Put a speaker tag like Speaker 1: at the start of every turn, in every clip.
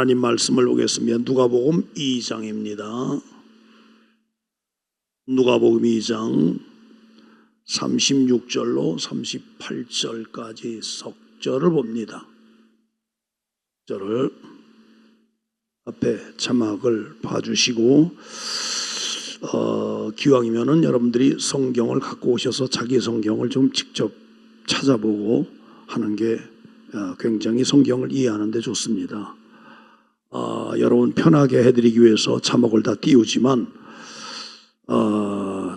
Speaker 1: 하나님 말씀을 보겠습니다. 누가복음 2장입니다. 누가복음 2장 36절로 38절까지 석절을 봅니다. 절을 앞에 자막을 봐주시고 기왕이면은 여러분들이 성경을 갖고 오셔서 자기 성경을 좀 직접 찾아보고 하는 게 굉장히 성경을 이해하는 데 좋습니다. 여러분 편하게 해드리기 위해서 자막을 다 띄우지만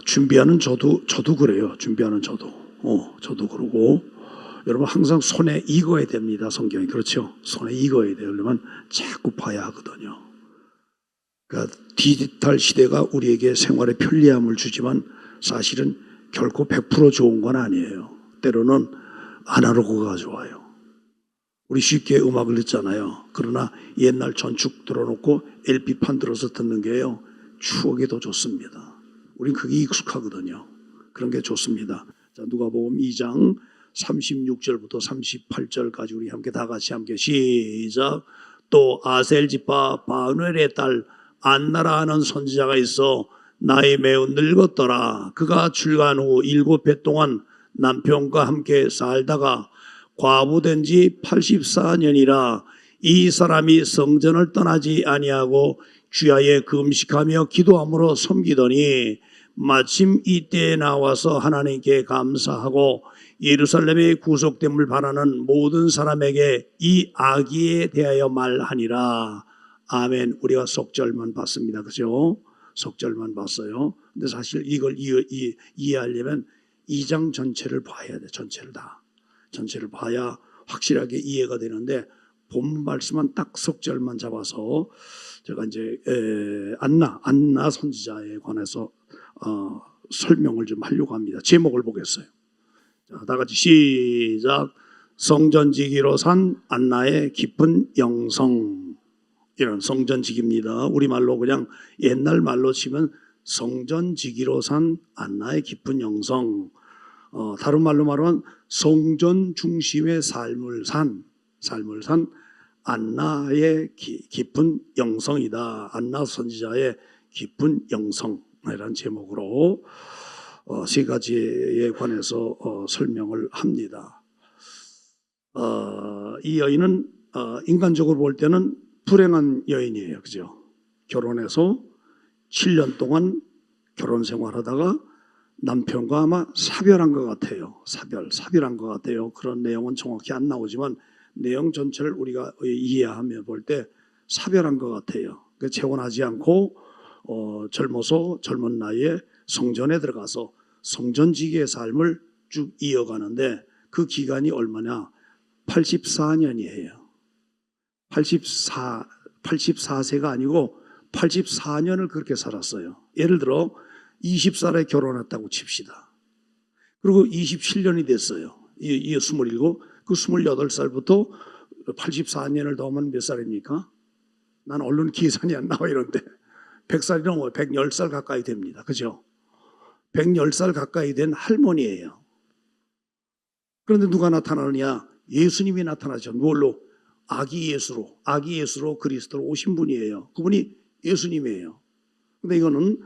Speaker 1: 준비하는 저도 그래요. 준비하는 저도 그러고 여러분 항상 손에 익어야 됩니다. 성경이. 그렇죠? 손에 익어야 돼요. 그러면 자꾸 봐야 하거든요. 그러니까 디지털 시대가 우리에게 생활에 편리함을 주지만 사실은 결코 100% 좋은 건 아니에요. 때로는 아날로그가 좋아요. 우리 쉽게 음악을 듣잖아요. 그러나 옛날 전축 들어놓고 LP판 들어서 듣는 게요, 추억이 더 좋습니다. 우린 그게 익숙하거든요. 그런 게 좋습니다. 자, 누가복음 2장 36절부터 38절까지 우리 다 같이 시작. 또 아셀 지파 바누엘의 딸 안나라 하는 선지자가 있어 나이 매우 늙었더라. 그가 출간 후 7해 동안 남편과 함께 살다가 과부된 지 84년이라 이 사람이 성전을 떠나지 아니하고 주야에 금식하며 기도함으로 섬기더니 마침 이때에 나와서 하나님께 감사하고 예루살렘의 구속됨을 바라는 모든 사람에게 이 아기에 대하여 말하니라. 아멘. 우리가 속절만 봤습니다. 그죠? 속절만 봤어요. 근데 사실 이걸 이해하려면 2장 전체를 봐야 돼. 전체를 봐야 확실하게 이해가 되는데 본문 말씀은 딱 속절만 잡아서 제가 이제 안나 선지자에 관해서 설명을 좀 하려고 합니다. 제목을 보겠어요. 자, 다 같이 시작. 성전지기로 산 안나의 깊은 영성. 이런 성전지기입니다. 우리말로 그냥 옛날 말로 치면 성전지기로 산 안나의 깊은 영성. 다른 말로 말하면 성전 중심의 삶을 산 안나의 깊은 영성이다. 안나 선지자의 깊은 영성이라는 제목으로 세 가지에 관해서 설명을 합니다. 이 여인은 인간적으로 볼 때는 불행한 여인이에요. 그죠? 결혼해서 7년 동안 결혼 생활하다가 남편과 아마 사별한 것 같아요. 사별한 것 같아요. 그런 내용은 정확히 안 나오지만 내용 전체를 우리가 이해하며 볼 때 사별한 것 같아요. 재혼하지 않고 젊어서 젊은 나이에 성전에 들어가서 성전지기의 삶을 쭉 이어가는데 그 기간이 얼마냐? 84년이에요. 84세가 아니고 84년을 그렇게 살았어요. 예를 들어 20살에 결혼했다고 칩시다. 그리고 27년이 됐어요. 이 27, 그 28살부터 84년을 더하면 몇 살입니까? 난 얼른 계산이 안 나와 이런데 100살이 넘어요. 110살 가까이 됩니다. 그죠? 110살 가까이 된 할머니예요. 그런데 누가 나타나느냐? 예수님이 나타나죠. 뭘로? 아기 예수로 그리스도로 오신 분이에요. 그분이 예수님이에요. 근데 이거는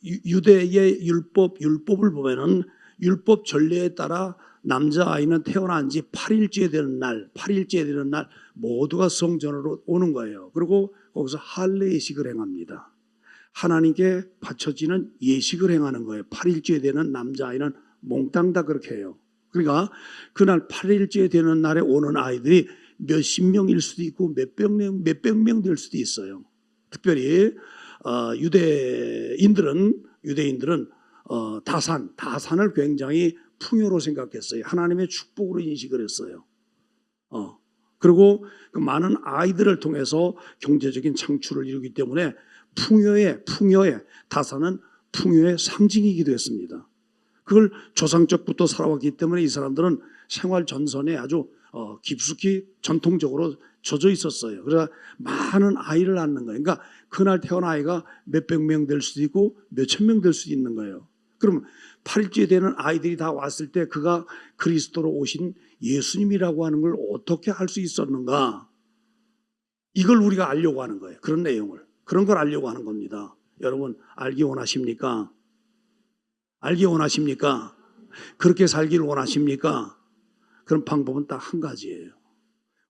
Speaker 1: 유대의 율법을 보면은 율법 전례에 따라 남자아이는 태어난 지 8일째 되는 날 모두가 성전으로 오는 거예요. 그리고 거기서 할례 예식을 행합니다. 하나님께 바쳐지는 예식을 행하는 거예요. 8일째 되는 남자아이는 몽땅 다 그렇게 해요. 그러니까 그날 8일째 되는 날에 오는 아이들이 몇십 명일 수도 있고 몇백 명 될 수도 있어요. 특별히 유대인들은 다산을 굉장히 풍요로 생각했어요. 하나님의 축복으로 인식을 했어요. 그리고 그 많은 아이들을 통해서 경제적인 창출을 이루기 때문에 다산은 풍요의 상징이기도 했습니다. 그걸 조상적부터 살아왔기 때문에 이 사람들은 생활 전선에 아주 깊숙이 전통적으로 젖어 있었어요. 그래서 많은 아이를 낳는 거예요. 그러니까 그날 태어난 아이가 몇백 명 될 수도 있고 몇천 명 될 수도 있는 거예요. 그럼 8일째 되는 아이들이 다 왔을 때 그가 그리스도로 오신 예수님이라고 하는 걸 어떻게 할 수 있었는가? 이걸 우리가 알려고 하는 거예요. 그런 내용을. 그런 걸 알려고 하는 겁니다. 여러분 알기 원하십니까? 알기 원하십니까? 그렇게 살기를 원하십니까? 그런 방법은 딱 한 가지예요.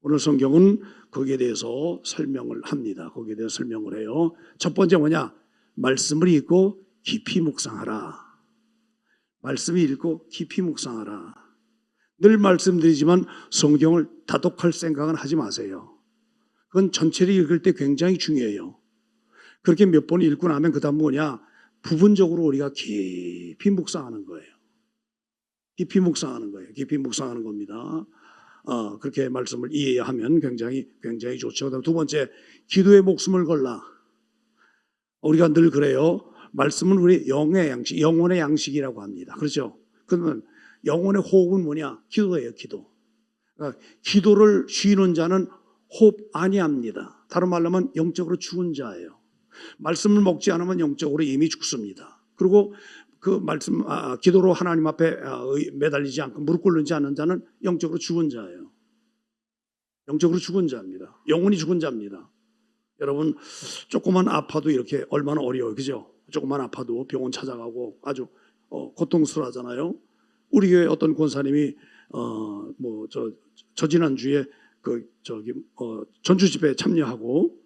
Speaker 1: 오늘 성경은 거기에 대해서 설명을 합니다. 거기에 대해서 설명을 해요. 첫 번째 뭐냐? 말씀을 읽고 깊이 묵상하라. 말씀을 읽고 깊이 묵상하라. 늘 말씀드리지만 성경을 다독할 생각은 하지 마세요. 그건 전체를 읽을 때 굉장히 중요해요. 그렇게 몇 번 읽고 나면 그 다음 뭐냐? 부분적으로 우리가 깊이 묵상하는 거예요. 깊이 묵상하는 거예요. 깊이 묵상하는 겁니다. 그렇게 말씀을 이해하면 굉장히 좋죠. 그다음 두 번째, 기도에 목숨을 걸라. 우리가 늘 그래요. 말씀은 우리 영의 양식, 영혼의 양식이라고 합니다. 그렇죠? 그러면 영혼의 호흡은 뭐냐? 기도예요, 기도. 그러니까 기도를 쉬는 자는 호흡 아니합니다. 다른 말로 하면 영적으로 죽은 자예요. 말씀을 먹지 않으면 영적으로 이미 죽습니다. 그리고 그 말씀, 기도로 하나님 앞에 매달리지 않고 무릎 꿇지 않는 자는 영적으로 죽은 자예요. 영적으로 죽은 자입니다. 영혼이 죽은 자입니다. 여러분, 조금만 아파도 이렇게 얼마나 어려워요. 그죠? 조금만 아파도 병원 찾아가고 아주 고통스러워하잖아요. 우리 교회 어떤 권사님이 저 지난주에 전주 집회에 참여하고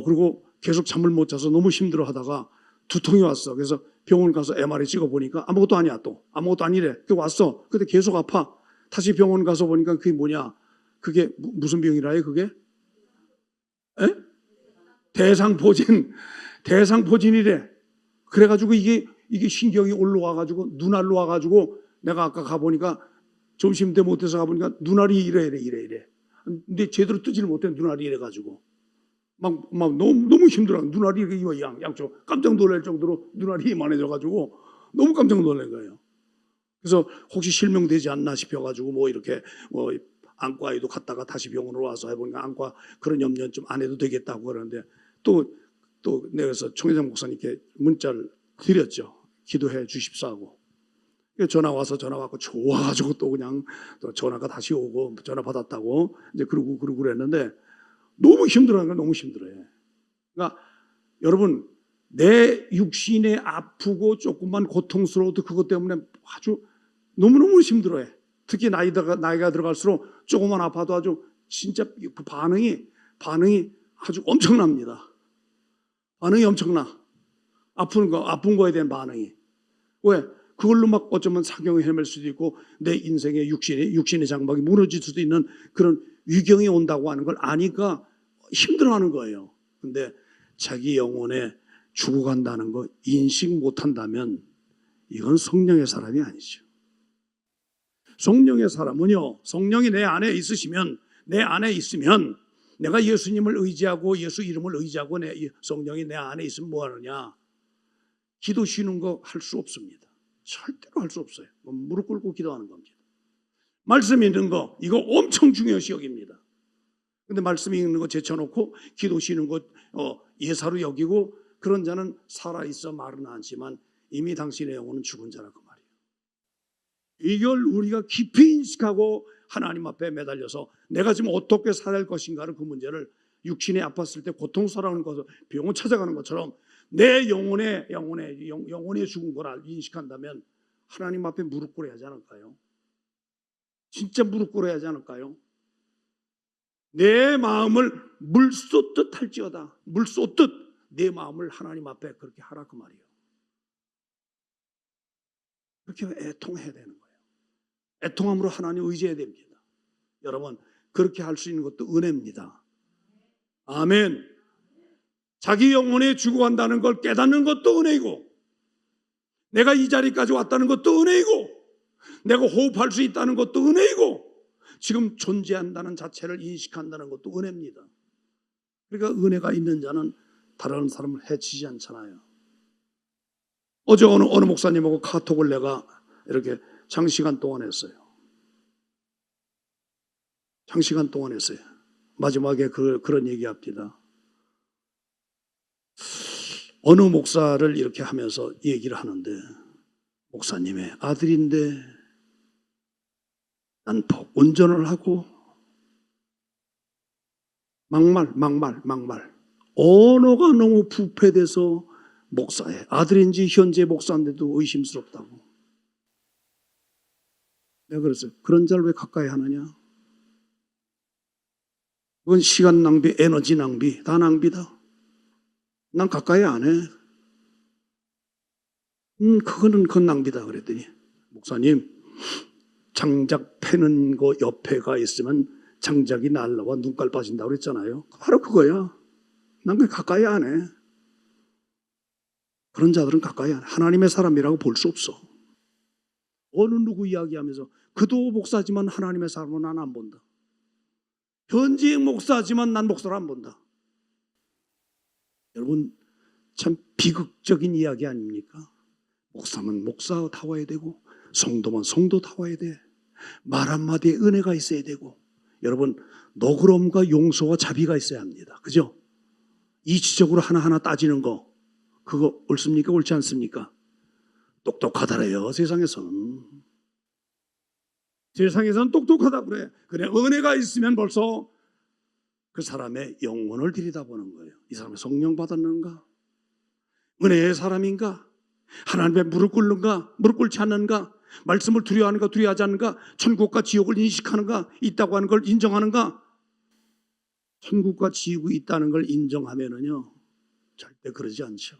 Speaker 1: 그리고 계속 잠을 못 자서 너무 힘들어 하다가 두통이 왔어. 그래서 병원 가서 MRI 찍어 보니까 아무것도 아니야. 또 아무것도 아니래. 그 왔어. 근데 계속 아파. 다시 병원 가서 보니까 그게 뭐냐? 그게 무슨 병이라요? 그게? 에? 대상포진이래. 그래가지고 이게 신경이 올라와가지고 눈알로 와가지고 내가 아까 가보니까 점심 때 못해서 가보니까 눈알이 이래. 근데 제대로 뜨지를 못해. 눈알이 이래가지고 막 너무 힘들어. 눈알이 이렇게 양쪽 깜짝 놀랄 정도로 눈알이 이만해져가지고 너무 깜짝 놀란 거예요. 그래서 혹시 실명되지 않나 싶어가지고 이렇게 안과에도 갔다가 다시 병원으로 와서 해보니까 안과 그런 염려는 좀 안 해도 되겠다고 그러는데 또 내가 그래서 총회장 목사님께 문자를 드렸죠. 기도해 주십사 하고. 전화 왔고 좋아가지고 또 그냥 또 전화가 다시 오고 전화 받았다고 이제 그러고 그랬는데 너무 힘들어하는 건 너무 힘들어요. 그러니까 여러분 내 육신에 아프고 조금만 고통스러워도 그것 때문에 아주 너무너무 힘들어해. 특히 나이가 들어갈수록 조금만 아파도 아주 진짜 반응이 아주 엄청납니다. 반응이 엄청나. 아픈 거에 대한 반응이. 왜? 그걸로 막 어쩌면 사경을 헤맬 수도 있고 내 인생의 육신의 장막이 무너질 수도 있는 그런 위경이 온다고 하는 걸 아니까 힘들어하는 거예요. 근데 자기 영혼에 죽어간다는 거 인식 못한다면 이건 성령의 사람이 아니죠. 성령의 사람은요, 성령이 내 안에 있으면 내가 예수님을 의지하고 예수 이름을 의지하고 성령이 내 안에 있으면 뭐 하느냐? 기도 쉬는 거 할 수 없습니다. 절대로 할 수 없어요. 무릎 꿇고 기도하는 겁니다. 말씀 읽는 거 이거 엄청 중요시 여깁니다. 근데 말씀 읽는 거 제쳐놓고 기도 쉬는 거 예사로 여기고 그런 자는 살아있어 말은 않지만 이미 당신의 영혼은 죽은 자라 그 말이에요. 이걸 우리가 깊이 인식하고 하나님 앞에 매달려서 내가 지금 어떻게 살아야 할 것인가를 그 문제를 육신이 아팠을 때 고통스러운 것을 병원 찾아가는 것처럼 내 영혼의 죽은 걸 인식한다면 하나님 앞에 무릎 꿇어야 하지 않을까요? 진짜 무릎 꿇어야 하지 않을까요? 내 마음을 물 쏟듯 할지어다. 물 쏟듯 내 마음을 하나님 앞에 그렇게 하라 그 말이에요. 그렇게 애통해야 되는 거예요. 애통함으로 하나님 의지해야 됩니다. 여러분 그렇게 할 수 있는 것도 은혜입니다. 아멘. 자기 영혼에 죽어간다는 걸 깨닫는 것도 은혜이고 내가 이 자리까지 왔다는 것도 은혜이고 내가 호흡할 수 있다는 것도 은혜이고 지금 존재한다는 자체를 인식한다는 것도 은혜입니다. 그러니까 은혜가 있는 자는 다른 사람을 해치지 않잖아요. 어제 어느 목사님하고 카톡을 내가 이렇게 장시간 동안 했어요. 마지막에 그런 얘기합니다. 어느 목사를 이렇게 하면서 얘기를 하는데 목사님의 아들인데 난 운전을 하고 막말. 언어가 너무 부패돼서 목사의 아들인지 현재 목사인데도 의심스럽다고. 내가 그랬어요. 그런 자를 왜 가까이 하느냐? 그건 시간 낭비, 에너지 낭비, 다 낭비다. 난 가까이 안 해. 그건 낭비다 그랬더니 목사님, 장작 패는 거 옆에가 있으면 장작이 날라와 눈깔 빠진다고 그랬잖아요. 바로 그거야. 난 그 가까이 안 해. 그런 자들은 가까이 안 해. 하나님의 사람이라고 볼 수 없어. 어느 누구 이야기하면서 그도 목사지만 하나님의 사람은 난 안 본다. 현직 목사지만 난 목사를 안 본다. 여러분 참 비극적인 이야기 아닙니까? 목사면 목사다워야 되고 성도면 성도다워야 돼. 말 한마디에 은혜가 있어야 되고 여러분 너그러움과 용서와 자비가 있어야 합니다. 그죠? 이치적으로 하나하나 따지는 거 그거 옳습니까? 옳지 않습니까? 똑똑하다래요. 세상에서는 똑똑하다 그래. 그래 은혜가 있으면 벌써 그 사람의 영혼을 들여다보는 거예요. 이 사람이 성령 받았는가? 은혜의 사람인가? 하나님의 무릎 꿇는가? 무릎 꿇지 않는가? 말씀을 두려워하는가? 두려워하지 않는가? 천국과 지옥을 인식하는가? 있다고 하는 걸 인정하는가? 천국과 지옥이 있다는 걸 인정하면은요 절대 그러지 않죠.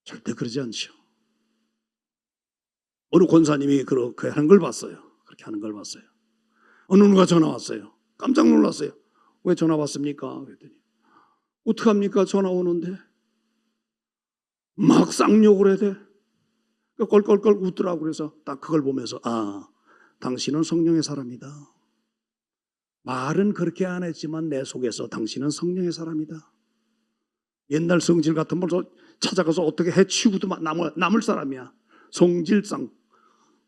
Speaker 1: 절대 그러지 않죠. 어느 권사님이 그렇게 하는 걸 봤어요. 그렇게 하는 걸 봤어요. 어느 누가 전화 왔어요. 깜짝 놀랐어요. 왜 전화 왔습니까? 그랬더니 어떡합니까? 전화 오는데 막 쌍욕을 해야 돼. 껄껄껄 웃더라고. 그래서 딱 그걸 보면서 당신은 성령의 사람이다. 말은 그렇게 안 했지만 내 속에서 당신은 성령의 사람이다. 옛날 성질 같은 걸 찾아가서 어떻게 해치우고도 남을 사람이야. 성질상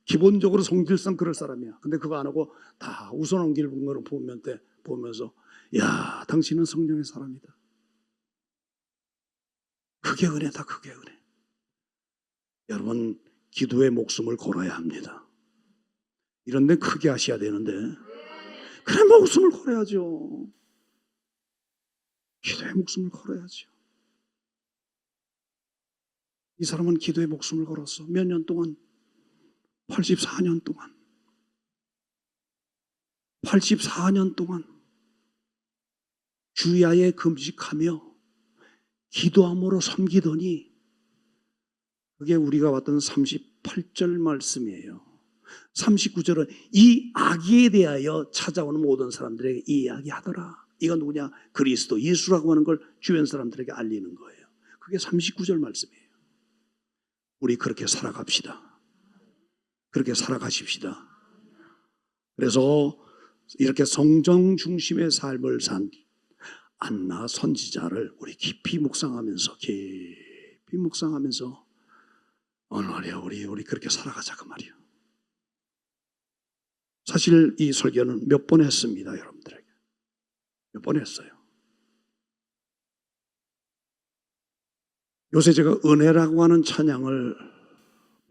Speaker 1: 기본적으로 성질상 그럴 사람이야. 근데 그거 안 하고 다 웃어넘기는 걸 보면서 야 당신은 성령의 사람이다. 그게 은혜다. 그게 은혜. 여러분 기도의 목숨을 걸어야 합니다. 이런 데 크게 하셔야 되는데 그래 목숨을 걸어야죠. 기도의 목숨을 걸어야죠. 이 사람은 기도의 목숨을 걸었어. 몇 년 동안 84년 동안 주야에 금식하며 기도함으로 섬기더니 그게 우리가 봤던 38절 말씀이에요. 39절은 이 악에 대하여 찾아오는 모든 사람들에게 이 이야기하더라. 이건 누구냐? 그리스도 예수라고 하는 걸 주변 사람들에게 알리는 거예요. 그게 39절 말씀이에요. 우리 그렇게 살아갑시다. 그렇게 살아가십시다. 그래서 이렇게 성정 중심의 삶을 산 안나 선지자를 우리 깊이 묵상하면서 오늘 말이야 우리 그렇게 살아가자 그 말이야. 사실 이 설교는 몇 번 했습니다. 여러분들에게 몇 번 했어요. 요새 제가 은혜라고 하는 찬양을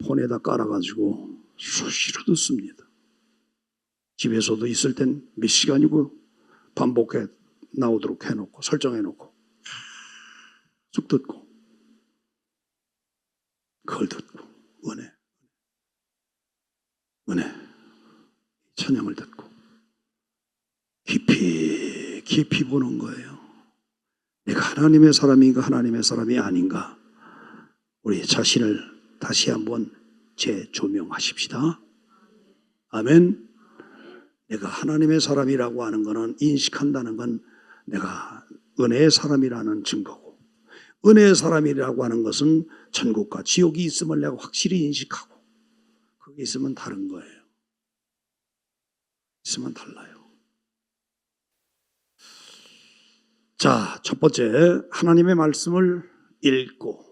Speaker 1: 폰에다 깔아가지고 수시로 듣습니다. 집에서도 있을 땐 몇 시간이고 반복해 나오도록 해놓고 설정해놓고 쭉 듣고 그걸 듣고 은혜 찬양을 듣고 깊이 보는 거예요. 내가 하나님의 사람인가 하나님의 사람이 아닌가 우리 자신을 다시 한번 재조명하십시다. 아멘. 내가 하나님의 사람이라고 하는 것은 인식한다는 건 내가 은혜의 사람이라는 증거고 은혜의 사람이라고 하는 것은 천국과 지옥이 있음을 내가 확실히 인식하고 그게 있으면 다른 거예요. 있으면 달라요. 자, 첫 번째 하나님의 말씀을 읽고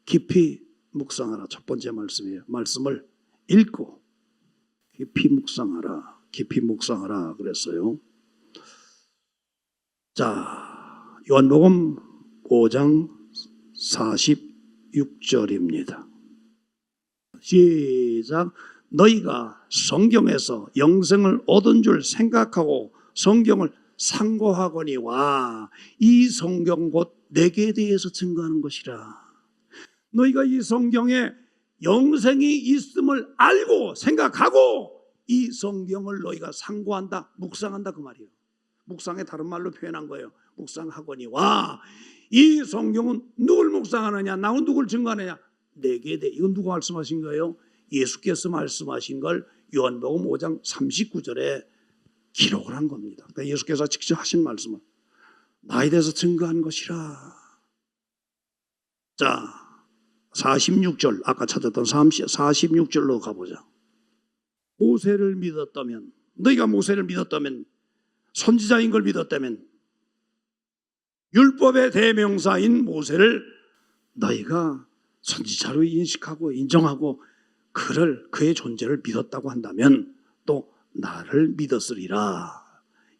Speaker 1: 깊이 묵상하라. 첫 번째 말씀이에요. 말씀을 읽고 깊이 묵상하라 그랬어요. 자, 요한복음 5장 46절입니다. 시작. 너희가 성경에서 영생을 얻은 줄 생각하고 성경을 상고하거니와 이 성경 곧 내게 대해서 증거하는 것이라. 너희가 이 성경에 영생이 있음을 알고 생각하고 이 성경을 너희가 상고한다, 묵상한다 그 말이에요. 묵상의 다른 말로 표현한 거예요. 묵상하거니와 이 성경은 누굴 묵상하느냐, 나는 누굴 증거하느냐, 내게 대해. 이건 누가 말씀하신 거예요? 예수께서 말씀하신 걸 요한복음 5장 39절에 기록을 한 겁니다. 그러니까 예수께서 직접 하신 말씀은 나에 대해서 증거한 것이라. 자, 46절 아까 찾았던 46절로 가보자. 모세를 믿었다면, 너희가 모세를 믿었다면, 선지자인 걸 믿었다면, 율법의 대명사인 모세를 너희가 선지자로 인식하고 인정하고 그의 존재를 믿었다고 한다면 또 나를 믿었으리라.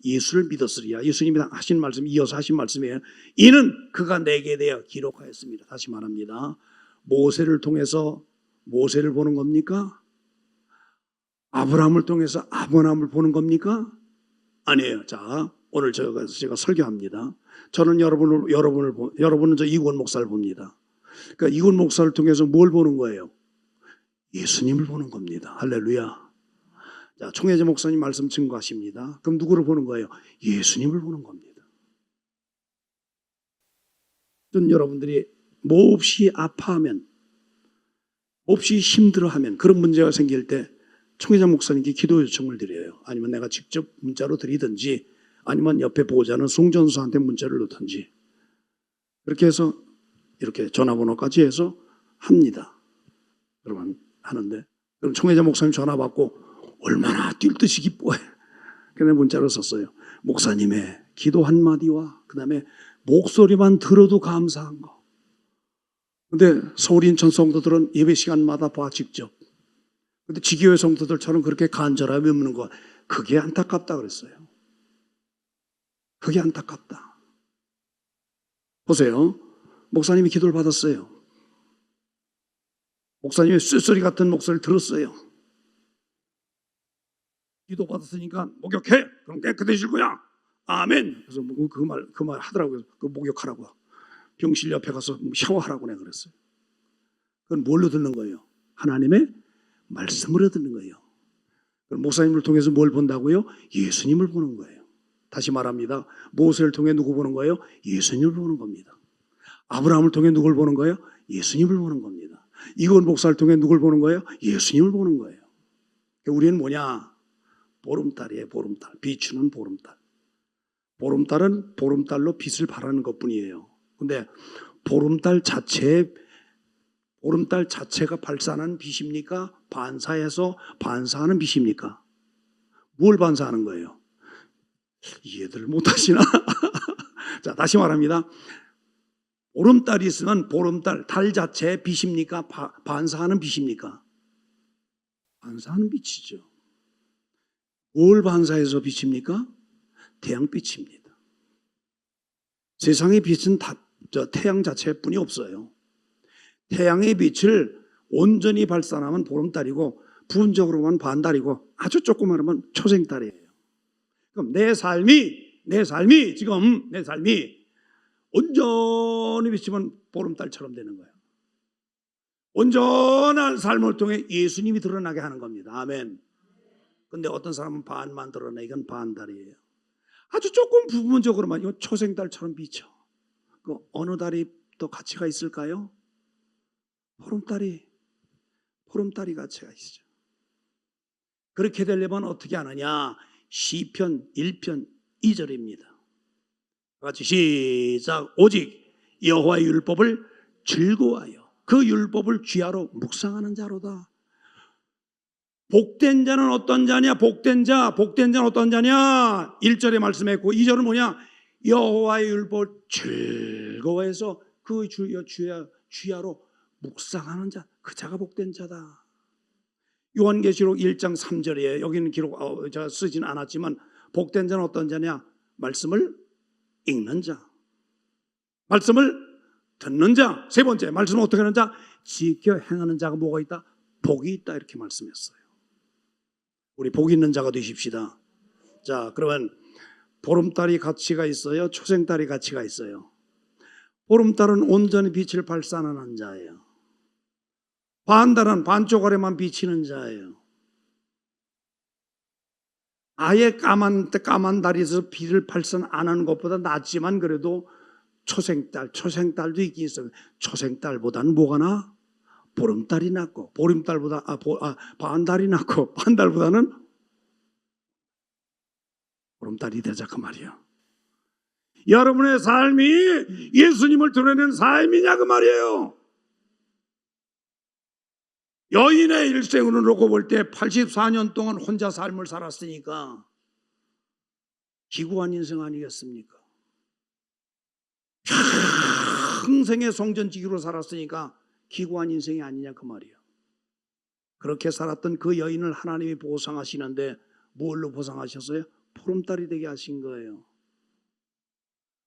Speaker 1: 예수를 믿었으리라. 예수님이 하신 말씀, 이어서 하신 말씀이에요. 이는 그가 내게 대하여 기록하였습니다. 다시 말합니다. 모세를 통해서 모세를 보는 겁니까? 아브라함을 통해서 아브라함을 보는 겁니까? 아니에요. 자, 오늘 제가 설교합니다. 저는 여러분은 저 이권 목사를 봅니다. 그러니까 이권 목사를 통해서 뭘 보는 거예요? 예수님을 보는 겁니다. 할렐루야. 자, 총회제 목사님 말씀 증거하십니다. 그럼 누구를 보는 거예요? 예수님을 보는 겁니다. 여러분들이 몹시 아파하면, 몹시 힘들어하면, 그런 문제가 생길 때 총회장 목사님께 기도 요청을 드려요. 아니면 내가 직접 문자로 드리든지, 아니면 옆에 보호자는 송전수한테 문자를 넣든지, 그렇게 해서 이렇게 전화번호까지 해서 합니다. 그러면 하는데, 그럼 총회장 목사님 전화 받고 얼마나 뛸 듯이 기뻐해. 그래서 문자로 썼어요. 목사님의 기도 한마디와 그 다음에 목소리만 들어도 감사한 거. 근데 서울 인천 성도들은 예배 시간마다 봐 직접. 근데 지교회 성도들처럼 그렇게 간절하게 묻는 거, 그게 안타깝다 그랬어요. 그게 안타깝다. 보세요. 목사님이 기도를 받았어요. 목사님의 쇳소리 같은 목소리를 들었어요. 기도 받았으니까 목욕해. 그럼 깨끗해질 거야. 아멘. 그래서 그 말 하더라고요. 그 목욕하라고. 병실 옆에 가서 샤워하라고 내가 그랬어요. 그건 뭘로 듣는 거예요? 하나님의 말씀으로 듣는 거예요. 그럼 목사님을 통해서 뭘 본다고요? 예수님을 보는 거예요. 다시 말합니다. 모세를 통해 누구 보는 거예요? 예수님을 보는 겁니다. 아브라함을 통해 누굴 보는 거예요? 예수님을 보는 겁니다. 이건 목사를 통해 누굴 보는 거예요? 예수님을 보는 거예요. 우리는 뭐냐? 보름달이에요. 보름달. 비추는 보름달. 보름달은 보름달로 빛을 발하는 것뿐이에요. 근데 보름달 자체가 발산하는 빛입니까? 반사해서 반사하는 빛입니까? 뭘 반사하는 거예요? 이해들 못하시나? 자, 다시 말합니다. 보름달이 있으면 보름달, 달 자체의 빛입니까? 반사하는 빛입니까? 반사하는 빛이죠. 뭘 반사해서 빛입니까? 태양빛입니다. 세상의 빛은 태양 자체뿐이 없어요. 태양의 빛을 온전히 발산하면 보름달이고, 부분적으로만 반달이고, 아주 조금만 하면 초생달이에요. 그럼 내 삶이 온전히 비치면 보름달처럼 되는 거예요. 온전한 삶을 통해 예수님이 드러나게 하는 겁니다. 아멘. 근데 어떤 사람은 반만 드러내. 이건 반달이에요. 아주 조금 부분적으로만, 이건 초생달처럼 비쳐. 그 어느 달이 또 가치가 있을까요? 보름달이 가치가 있죠. 그렇게 되려면 어떻게 하느냐? 시편 1편 2절입니다. 같이 시작. 오직 여호와의 율법을 즐거워하여 그 율법을 귀하로 묵상하는 자로다. 복된 자는 어떤 자냐? 복된 자는 어떤 자냐? 1절에 말씀했고 2절은 뭐냐? 여호와의 율법을 즐거워해서 그 귀하로 묵상하는 자, 그 자가 복된 자다. 요한계시록 1장 3절이에요. 여기는 제가 쓰진 않았지만 복된 자는 어떤 자냐? 말씀을 읽는 자, 말씀을 듣는 자. 세 번째, 말씀을 어떻게 하는 자? 지켜 행하는 자가 뭐가 있다? 복이 있다. 이렇게 말씀했어요. 우리 복 있는 자가 되십시다. 자, 그러면 보름달이 가치가 있어요? 초생달이 가치가 있어요? 보름달은 온전히 빛을 발산하는 자예요. 반달은 반쪽 아래만 비치는 자예요. 아예 까만 달에서 빛을 발산 안 하는 것보다 낫지만 그래도 초생달도 있긴 있어요. 초생달보다는 뭐가 나? 보름달이 낫고, 반달이 낫고, 반달보다는 보름달이 되자 그 말이야. 여러분의 삶이 예수님을 드러내는 삶이냐 그 말이에요. 여인의 일생으로 놓고 볼 때 84년 동안 혼자 삶을 살았으니까 기구한 인생 아니겠습니까? 평생의 성전지기로 살았으니까 기구한 인생이 아니냐 그 말이에요. 그렇게 살았던 그 여인을 하나님이 보상하시는데 뭘로 보상하셨어요? 보름달이 되게 하신 거예요.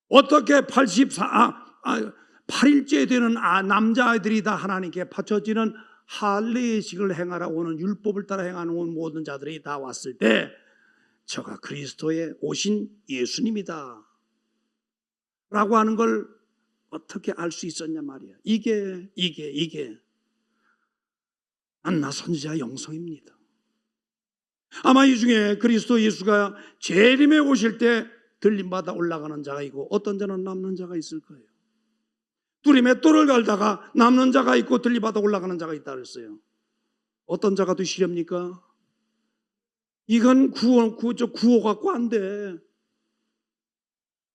Speaker 1: 어떻게 8일째 되는 남자아이들이 다 하나님께 바쳐지는 할례식을 행하라고 하는 율법을 따라 행하는 모든 자들이 다 왔을 때 저가 그리스도의 오신 예수님이다 라고 하는 걸 어떻게 알 수 있었냐 말이야. 이게 안나 선지자의 영성입니다. 아마 이 중에 그리스도 예수가 재림에 오실 때 들림받아 올라가는 자가 있고 어떤 자는 남는 자가 있을 거예요. 둘이 맷돌을 갈다가 남는 자가 있고 들림받아 올라가는 자가 있다 그랬어요. 어떤 자가 되시렵니까? 이건 구호 갖고 안 돼.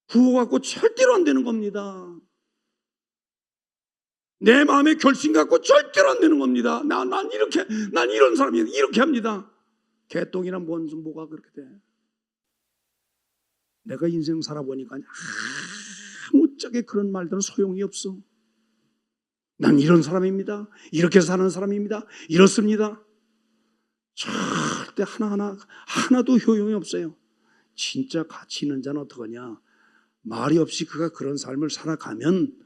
Speaker 1: 구호 갖고 절대로 안 되는 겁니다. 내 마음의 결심 갖고 절대로 안 되는 겁니다. 난 이런 사람이야. 이렇게 합니다. 개똥이란 뭐가 그렇게 돼? 내가 인생 살아보니까 아무짝에 그런 말들은 소용이 없어. 난 이런 사람입니다. 이렇게 사는 사람입니다. 이렇습니다. 절대 하나도 효용이 없어요. 진짜 가치 있는 자는 어떡하냐? 말이 없이 그가 그런 삶을 살아가면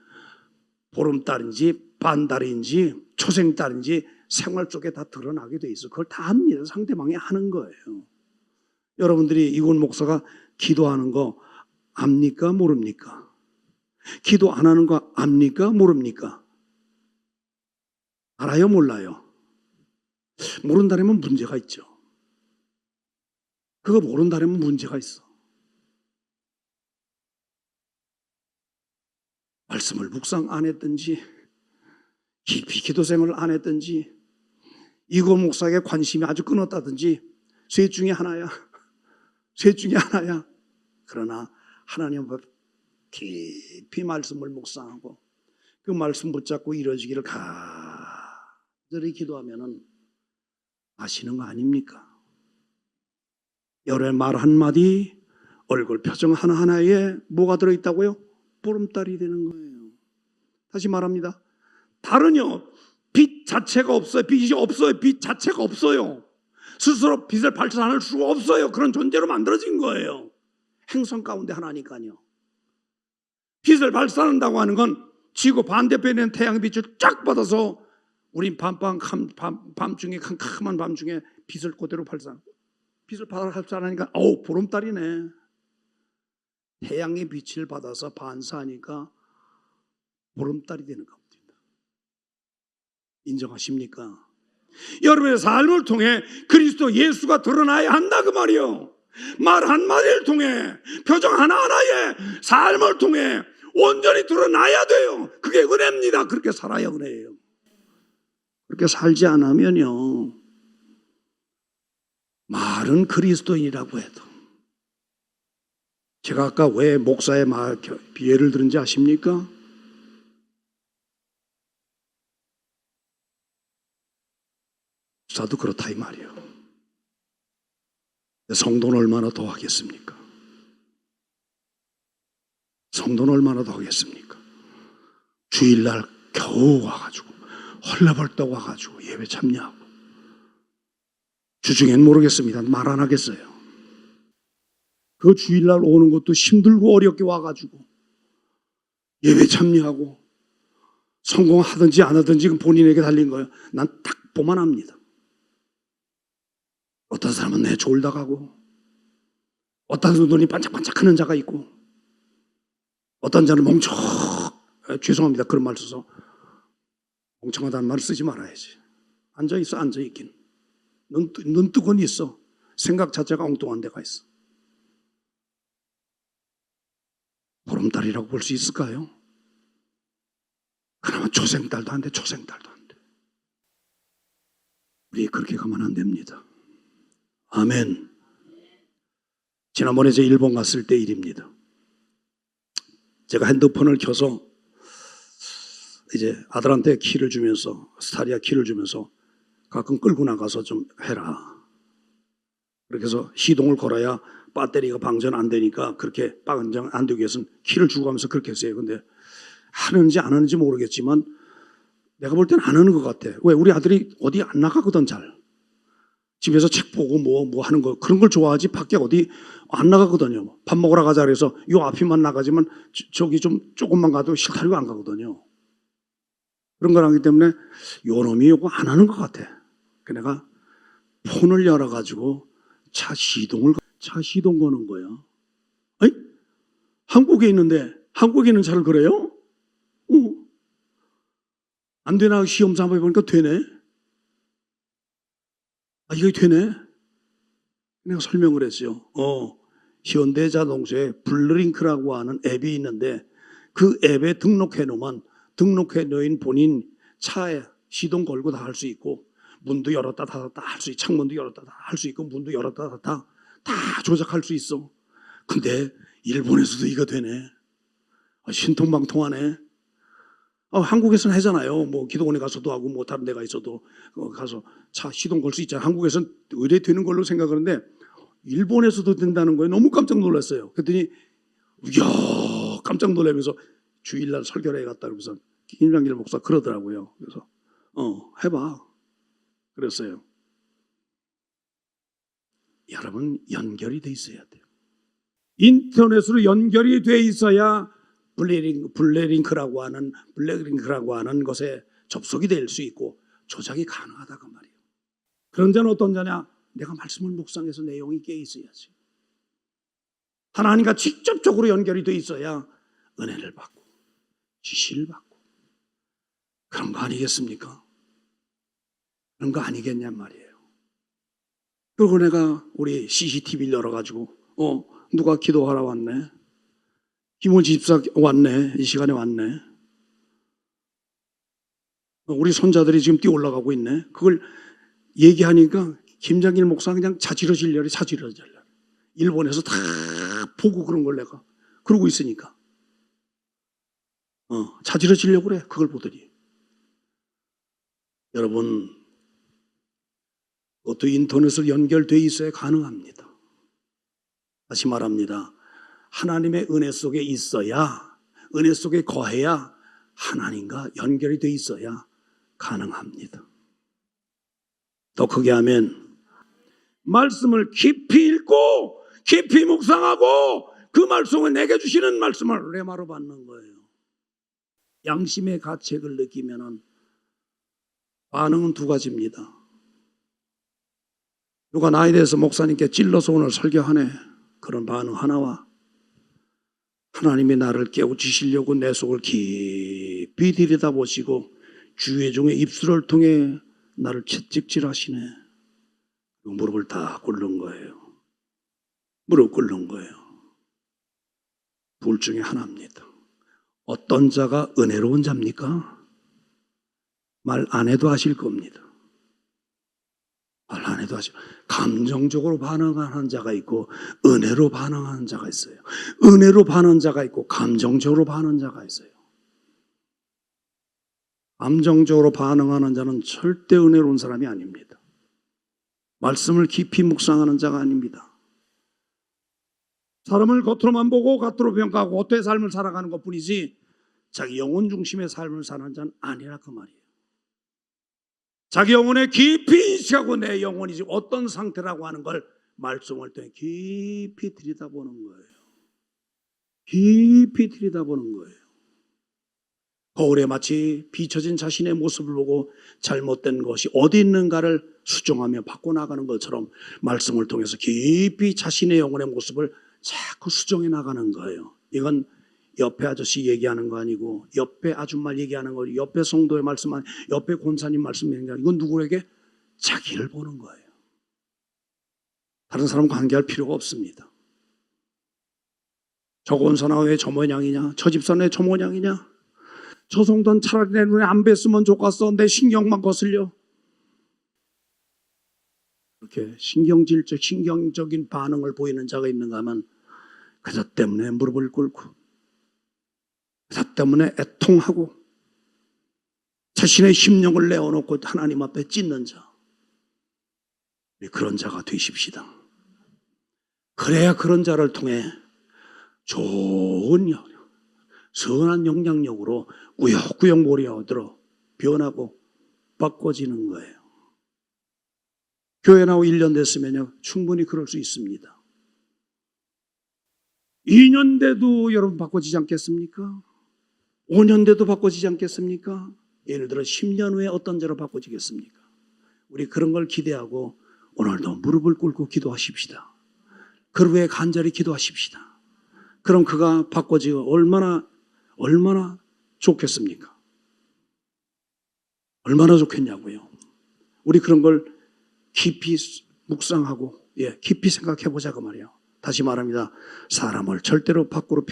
Speaker 1: 보름달인지 반달인지 초생달인지 생활 속에 다 드러나게 돼 있어. 그걸 다 합니다. 상대방이 하는 거예요. 여러분들이 이건 목사가 기도하는 거 압니까? 모릅니까? 기도 안 하는 거 압니까? 모릅니까? 알아요? 몰라요? 모른다면 문제가 있죠. 그거 모른다면 문제가 있어. 말씀을 묵상 안 했든지 깊이 기도 생활을 안 했든지 이거 목사에게 관심이 아주 끊었다든지 셋 중에 하나야. 그러나 하나님 앞에 깊이 말씀을 묵상하고 그 말씀 붙잡고 이루어지기를 간절히 기도하면은 아시는 거 아닙니까? 열의 말 한마디, 얼굴 표정 하나하나에 뭐가 들어있다고요? 보름달이 되는 거예요. 다시 말합니다. 달은요, 빛 자체가 없어요. 빛이 없어요. 빛 자체가 없어요. 스스로 빛을 발산할 수가 없어요. 그런 존재로 만들어진 거예요. 행성 가운데 하나니까요. 빛을 발산한다고 하는 건 지구 반대편에 있는 태양의 빛을 쫙 받아서 우린 밤중에 캄캄한 밤중에 빛을 그대로 빛을 발산하니까 보름달이네. 태양의 빛을 받아서 반사하니까 보름달이 되는 겁니다. 인정하십니까? 여러분의 삶을 통해 그리스도 예수가 드러나야 한다 그 말이요. 말 한마디를 통해 표정 하나하나에 삶을 통해 온전히 드러나야 돼요. 그게 은혜입니다. 그렇게 살아야 은혜예요. 그렇게 살지 않으면요, 말은 그리스도인이라고 해도, 제가 아까 왜 목사의 말 비애를 들은지 아십니까? 목사도 그렇다 이 말이에요. 성도는 얼마나 더 하겠습니까? 성도는 얼마나 더 하겠습니까? 주일날 겨우 와가지고 헐레벌떡 와가지고 예배 참여하고, 주중엔 모르겠습니다. 말 안 하겠어요. 그 주일날 오는 것도 힘들고 어렵게 와가지고 예배 참여하고 성공하든지 안 하든지 본인에게 달린 거예요. 난 딱 보만 합니다. 어떤 사람은 졸다 가고, 어떤 눈이 반짝반짝하는 자가 있고 어떤 자는 죄송합니다. 그런 말 써서 멍청하다는 말 쓰지 말아야지. 앉아있어. 앉아있긴. 눈 뜨고는 있어. 생각 자체가 엉뚱한 데가 있어. 보름달이라고 볼 수 있을까요? 그나마 초생달도 안 돼. 초생달도 안 돼. 우리 그렇게 가면 안 됩니다. 아멘. 지난번에 제 일본 갔을 때 일입니다. 제가 핸드폰을 켜서 이제 아들한테 키를 주면서 스타리아 키를 주면서 가끔 끌고 나가서 좀 해라. 그렇게 해서 시동을 걸어야 배터리가 방전 안 되니까 그렇게 방전 안 되기 위해서는 키를 주고 가면서 그렇게 했어요. 근데 하는지 안 하는지 모르겠지만 내가 볼 때는 안 하는 것 같아. 왜? 우리 아들이 어디 안 나가거든 잘. 집에서 책 보고 뭐 하는 거 그런 걸 좋아하지 밖에 어디 안 나가거든요. 밥 먹으러 가자 그래서 요 앞이만 나가지만 저기 좀 조금만 가도 실타리가 안 가거든요. 그런 걸 하기 때문에 요 놈이 요거 안 하는 것 같아. 그 내가 폰을 열어가지고 차 시동 거는 거야. 아니, 한국에 있는데 한국에 있는 차를 그래요? 안 되나 시험 삼아 보니까 되네. 아, 이게 되네. 내가 설명을 했어요. 현대자동차에 블링크라고 하는 앱이 있는데 그 앱에 등록해 놓인 본인 차에 시동 걸고 다 할 수 있고 문도 열었다 닫았다 할 수 있고 창문도 열었다 닫았다 할 수 있고 문도 열었다 닫았다 다 조작할 수 있어. 근데 일본에서도 이거 되네. 신통방통하네. 한국에서는 하잖아요. 뭐 기도원에 가서도 하고 뭐 다른 데가 있어도 가서 차 시동 걸 수 있잖아요. 한국에서는 의뢰 되는 걸로 생각하는데 일본에서도 된다는 거에 너무 깜짝 놀랐어요. 그랬더니 이야 깜짝 놀라면서 주일날 설교를 해갔다 그러면서 김장길 목사 그러더라고요. 그래서 해봐 그랬어요. 여러분 연결이 돼 있어야 돼요. 인터넷으로 연결이 돼 있어야 블랙링크라고 하는 것에 접속이 될 수 있고 조작이 가능하다 그 말이에요. 그런 자는 어떤 자냐? 내가 말씀을 묵상해서 내용이 깨 있어야지. 하나님과 직접적으로 연결이 돼 있어야 은혜를 받고 지시를 받고 그런 거 아니겠습니까? 그런 거 아니겠냔 말이에요. 그리고 내가 우리 CCTV를 열어가지고 누가 기도하러 왔네. 김원지 집사 왔네. 이 시간에 왔네. 우리 손자들이 지금 뛰어 올라가고 있네. 그걸 얘기하니까 김장길 목사 그냥 자지러질려래. 일본에서 다 보고 그런 걸 내가 그러고 있으니까 자지러지려고 그래. 그걸 보더니 여러분 그것도 인터넷으로 연결돼 있어야 가능합니다. 다시 말합니다. 하나님의 은혜 속에 있어야 은혜 속에 거해야 하나님과 연결이 돼 있어야 가능합니다. 더 크게 하면 말씀을 깊이 읽고 깊이 묵상하고 그 말씀을 내게 주시는 말씀을 레마로 받는 거예요. 양심의 가책을 느끼면 반응은 두 가지입니다. 누가 나에 대해서 목사님께 찔러서 오늘 설교하네. 그런 반응 하나와 하나님이 나를 깨우치시려고 내 속을 깊이 들여다보시고 주의 종의 입술을 통해 나를 채찍질하시네. 무릎을 다 꿇는 거예요. 무릎 꿇는 거예요. 둘 중에 하나입니다. 어떤 자가 은혜로운 자입니까? 말 안 해도 아실 겁니다. 말 안 해도 아실. 감정적으로 반응하는 자가 있고 은혜로 반응하는 자가 있어요. 은혜로 반응하는 자가 있고 감정적으로 반응하는 자가 있어요. 감정적으로 반응하는 자는 절대 은혜로운 사람이 아닙니다. 말씀을 깊이 묵상하는 자가 아닙니다. 사람을 겉으로만 보고 겉으로 평가하고 겉의 삶을 살아가는 것뿐이지 자기 영혼 중심의 삶을 사는 자는 아니라 그 말이에요. 자기 영혼에 깊이 인식하고 내 영혼이 지금 어떤 상태라고 하는 걸 말씀을 통해 깊이 들여다보는 거예요. 깊이 들여다보는 거예요. 거울에 마치 비춰진 자신의 모습을 보고 잘못된 것이 어디 있는가를 수정하며 바꿔나가는 것처럼 말씀을 통해서 깊이 자신의 영혼의 모습을 자꾸 수정해 나가는 거예요. 이건 옆에 아저씨 얘기하는 거 아니고, 옆에 아줌마 얘기하는 거, 옆에 성도의 말씀, 옆에 권사님 말씀 얘기하는 거 아니고, 이건 누구에게? 자기를 보는 거예요. 다른 사람 관계할 필요가 없습니다. 저 권사나 왜 저 모양이냐? 저 집사는 왜 저 모양이냐? 저 성도는 차라리 내 눈에 안 뵀으면 좋겠어. 내 신경만 거슬려. 이렇게 신경적인 반응을 보이는 자가 있는가 하면 그저 때문에 무릎을 꿇고, 그저 때문에 애통하고, 자신의 심령을 내어놓고 하나님 앞에 찢는 자, 그런 자가 되십시다. 그래야 그런 자를 통해 좋은 선한 영향력으로 꾸역꾸역 몰려들어 변하고 바꿔지는 거예요. 교회 나오고 1년 됐으면요, 충분히 그럴 수 있습니다. 2년 돼도 여러분 바꿔지지 않겠습니까? 5년 돼도 바꿔지지 않겠습니까? 예를 들어 10년 후에 어떤 자로 바꿔지겠습니까? 우리 그런 걸 기대하고 오늘도 무릎을 꿇고 기도하십시다. 그 후에 간절히 기도하십시다. 그럼 그가 바꿔지고 얼마나 좋겠습니까? 얼마나 좋겠냐고요. 우리 그런 걸 깊이 묵상하고 깊이 생각해 보자고 말이에요. 다시 말합니다. 사람을 절대로 밖으로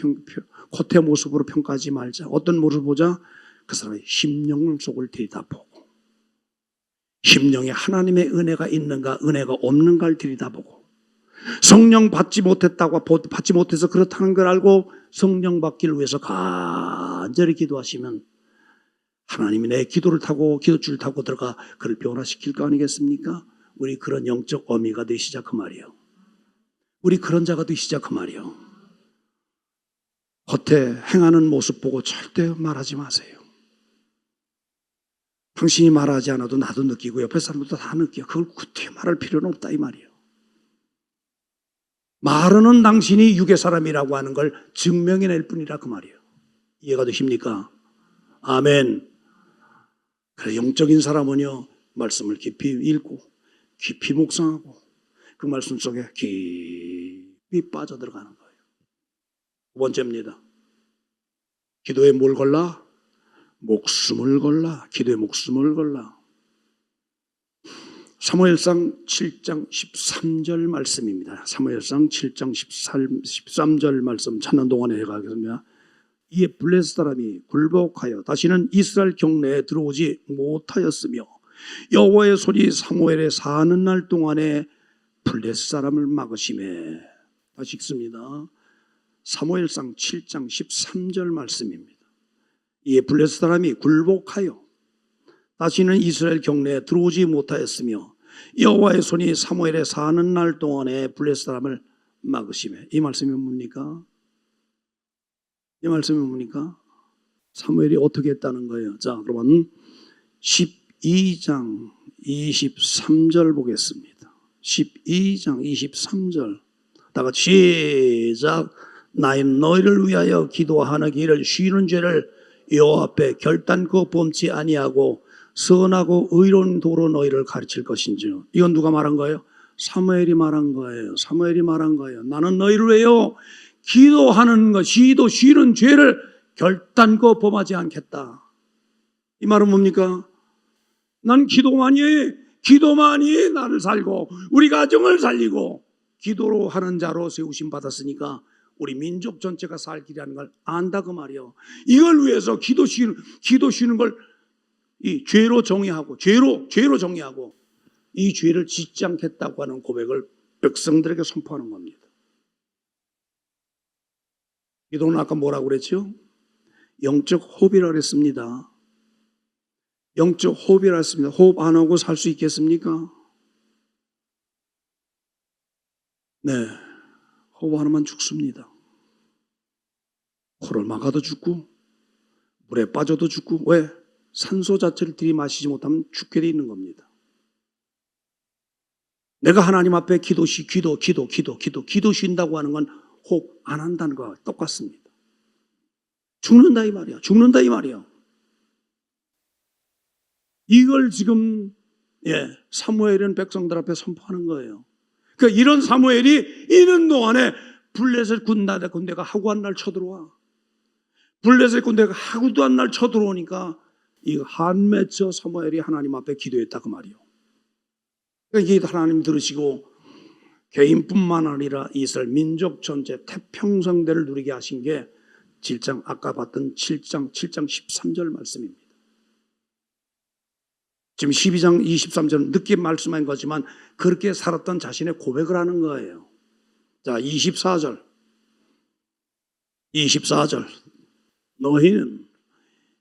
Speaker 1: 겉의 모습으로 평가하지 말자. 어떤 모습을 보자? 그 사람의 심령 속을 들여다보고, 심령에 하나님의 은혜가 있는가 은혜가 없는가를 들여다보고, 성령 받지 못해서 그렇다는 걸 알고 성령 받기를 위해서 간절히 기도하시면 하나님이 내 기도를 타고 기도줄을 타고 들어가 그를 변화시킬 거 아니겠습니까? 우리 그런 영적 어미가 되시자 그 말이에요. 우리 그런 자가 되시자 그 말이에요. 겉에 행하는 모습 보고 절대 말하지 마세요. 당신이 말하지 않아도 나도 느끼고 옆에 사람들도 다 느껴요. 그걸 굳이 말할 필요는 없다 이 말이에요. 말하는 당신이 육의 사람이라고 하는 걸 증명해낼 뿐이라 그 말이에요. 이해가 되십니까? 아멘. 그래, 영적인 사람은요, 말씀을 깊이 읽고 깊이 묵상하고 그 말씀 속에 깊이 빠져들어가는 거예요. 두 번째입니다. 기도에 뭘 걸라? 목숨을 걸라. 기도에 목숨을 걸라. 사무엘상 7장 13절 말씀입니다. 사무엘상 7장 13절 말씀 찾는 동안에 제가 하겠습니다. 이에 블레셋 사람이 굴복하여 다시는 이스라엘 경내에 들어오지 못하였으며 여호와의 손이 사무엘에 사는 날 동안에 블레셋 사람을 막으시매. 다시 읽습니다. 사무엘상 7장 13절 말씀입니다. 이에 블레셋 사람이 굴복하여 다시는 이스라엘 경내에 들어오지 못하였으며 여호와의 손이 사무엘에 사는 날 동안에 블레셋 사람을 막으시매. 이 말씀이 뭡니까? 이 말씀이 뭡니까? 사무엘이 어떻게 했다는 거예요? 자, 그러면 12장 23절 보겠습니다. 12장 23절 다 같이 시작. 나인 너희를 위하여 기도하기를 쉬는 죄를 여호와 앞에 결단코 범치 아니하고 선하고 의로운 도로 너희를 가르칠 것인지. 이건 누가 말한 거예요? 사무엘이 말한 거예요. 사무엘이 말한 거예요. 나는 너희를 위하여 기도하는 것, 쉬는 죄를 결단코 범하지 않겠다. 이 말은 뭡니까? 난 기도만이 나를 살고 우리 가정을 살리고 기도로 하는 자로 세우심 받았으니까 우리 민족 전체가 살 길이라는 걸 안다 그 말이에요. 이걸 위해서 기도 쉬는 걸 이 죄로 정의하고 죄로 정의하고 이 죄를 짓지 않겠다고 하는 고백을 백성들에게 선포하는 겁니다. 기도는 아까 뭐라고 그랬죠? 영적 호흡이라고 그랬습니다. 영적 호흡이라고 했습니다. 호흡 안 하고 살 수 있겠습니까? 네, 호흡 안 하면 죽습니다. 코를 막아도 죽고 물에 빠져도 죽고. 왜? 산소 자체를 들이마시지 못하면 죽게 돼 있는 겁니다. 내가 하나님 앞에 기도 쉰다고 하는 건 호흡 안 한다는 거와 똑같습니다. 죽는다 이 말이야. 이걸 지금 사무엘은 백성들 앞에 선포하는 거예요. 그러니까 이런 사무엘이 있는 동안에 블레셋 군대가 하구한 날 쳐들어와. 블레셋 군대가 하구도 한 날 쳐들어오니까 이거 한맺혀 사무엘이 하나님 앞에 기도했다 그 말이요. 그러니까 이게 하나님 들으시고 개인뿐만 아니라 이스라엘 민족 전체 태평성대를 누리게 하신 게 7장 아까 봤던 7장 13절 말씀입니다. 지금 12장 23절은 늦게 말씀한 거지만 그렇게 살았던 자신의 고백을 하는 거예요. 자, 24절. 너희는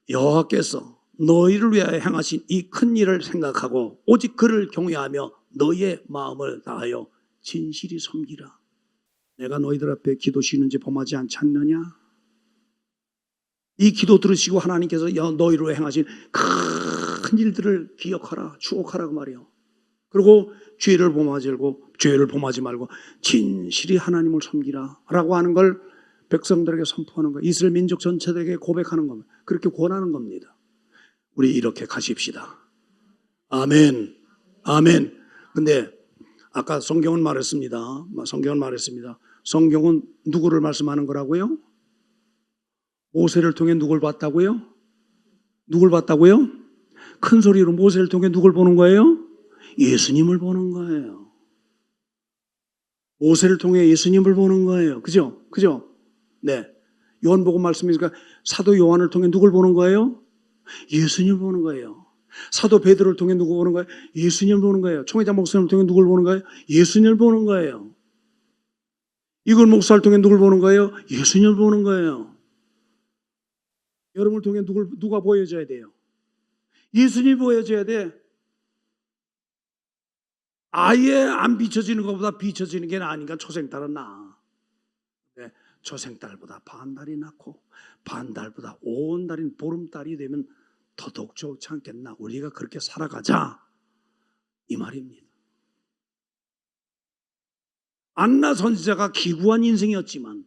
Speaker 1: 여호와께서 너희를 위하여 행하신 이 큰 일을 생각하고 오직 그를 경외하며 너희의 마음을 다하여 진실이 섬기라. 내가 너희들 앞에 기도 쉬는지 범하지 않지 않느냐? 이 기도 들으시고 하나님께서 너희로 행하신 큰 일들을 기억하라, 추억하라 그 말이에요. 그리고 죄를 범하지 말고 진실이 하나님을 섬기라 라고 하는 걸 백성들에게 선포하는 거예요. 이스라엘 민족 전체에게 고백하는 겁니다. 그렇게 권하는 겁니다. 우리 이렇게 가십시다. 아멘. 아멘. 근데 아까 성경은 말했습니다. 성경은 누구를 말씀하는 거라고요? 모세를 통해 누굴 봤다고요? 큰 소리로 모세를 통해 누굴 보는 거예요? 예수님을 보는 거예요. 모세를 통해 예수님을 보는 거예요. 그죠? 네. 요한복음 말씀이니까 사도 요한을 통해 누굴 보는 거예요? 예수님을 보는 거예요. 사도 베드로를 통해 누구 보는 거예요? 예수님을 보는 거예요. 총회장 목사님을 통해 누굴 보는 거예요? 예수님을 보는 거예요. 이걸 목사를 통해 누굴 보는 거예요? 예수님을 보는 거예요. 여러분을 통해 누가 보여줘야 돼요? 예수님이 보여줘야 돼. 아예 안 비춰지는 것보다 비춰지는 게 나으니까 초생딸은 나아. 네, 초생딸보다 반달이 낫고 반달보다 온 달인 보름달이 되면 더더욱 좋지 않겠나. 우리가 그렇게 살아가자 이 말입니다. 안나 선지자가 기구한 인생이었지만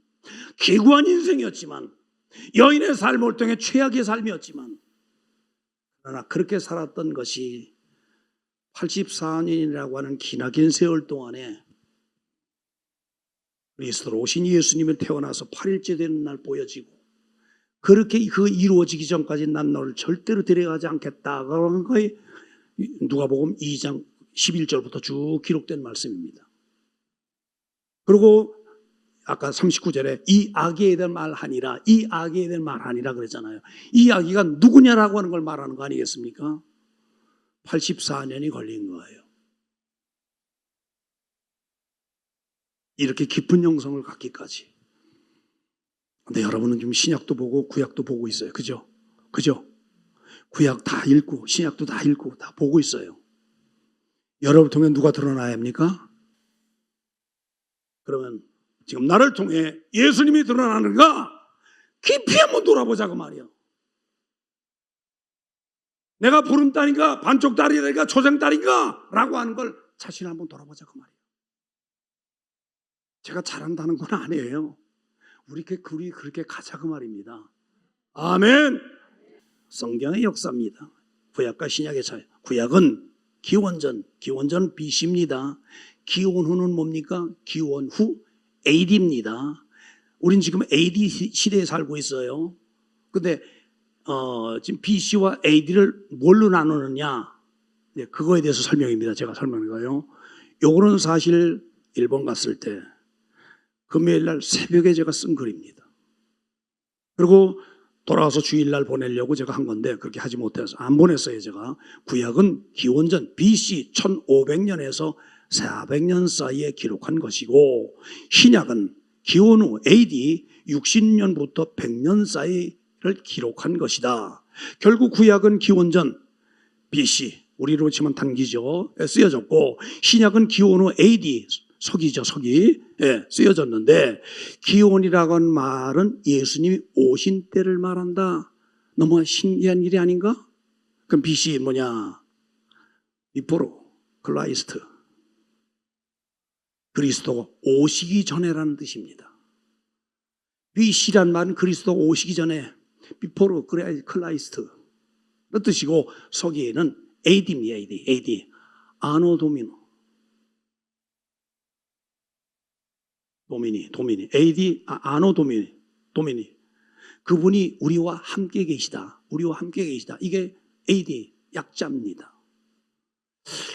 Speaker 1: 여인의 삶을 통해 최악의 삶이었지만 그러나 그렇게 살았던 것이 84년이라고 하는 기나긴 세월 동안에 그리스도로 오신 예수님이 태어나서 8일째 되는 날 보여지고 그렇게 그 이루어지기 전까지 난 너를 절대로 데려가지 않겠다. 그런 거에 누가복음 2장 11절부터 쭉 기록된 말씀입니다. 그리고 아까 39절에 이 아기에 대한 말하니라 그랬잖아요. 이 아기가 누구냐라고 하는 걸 말하는 거 아니겠습니까? 84년이 걸린 거예요. 이렇게 깊은 영성을 갖기까지. 근데 여러분은 지금 신약도 보고 구약도 보고 있어요. 그죠? 구약 다 읽고 신약도 다 읽고 다 보고 있어요. 여러분을 통해 누가 드러나야 합니까? 그러면 지금 나를 통해 예수님이 드러나는가? 깊이 한번 돌아보자 그 말이에요. 내가 보름달인가 반쪽달이가 초생달인가 라고 하는 걸 자신을 한번 돌아보자 그 말이에요. 제가 잘한다는 건 아니에요. 우리 그렇게 가자 그 말입니다. 아멘. 성경의 역사입니다. 구약과 신약의 차이. 구약은 기원전 BC입니다. 기원 후는 뭡니까? 기원 후 AD입니다. 우린 지금 AD 시대에 살고 있어요. 근데 지금 BC와 AD를 뭘로 나누느냐? 네, 그거에 대해서 설명입니다. 제가 설명한 거예요. 요거는 사실 일본 갔을 때 금요일날 새벽에 제가 쓴 글입니다. 그리고 돌아와서 주일날 보내려고 제가 한 건데 그렇게 하지 못해서 안 보냈어요. 제가 구약은 기원전 BC 1500년에서 400년 사이에 기록한 것이고 신약은 기원 후 AD 60년부터 100년 사이를 기록한 것이다. 결국 구약은 기원전 BC 우리로 치면 단기죠. 쓰여졌고 신약은 기원 후 AD 서기죠. 서기 쓰여졌는데 기원이라고 하는 말은 예수님이 오신 때를 말한다. 너무 신기한 일이 아닌가? 그럼 BC 뭐냐? 비포로 클라이스트 그리스도가 오시기 전에라는 뜻입니다. BC란 말은 그리스도가 오시기 전에 비포로 클라이스트 그 뜻이고 서기에는 AD입니다. AD. 아노 도미노. 도미니. AD, 아노 도미니. 그분이 우리와 함께 계시다. 이게 AD 약자입니다.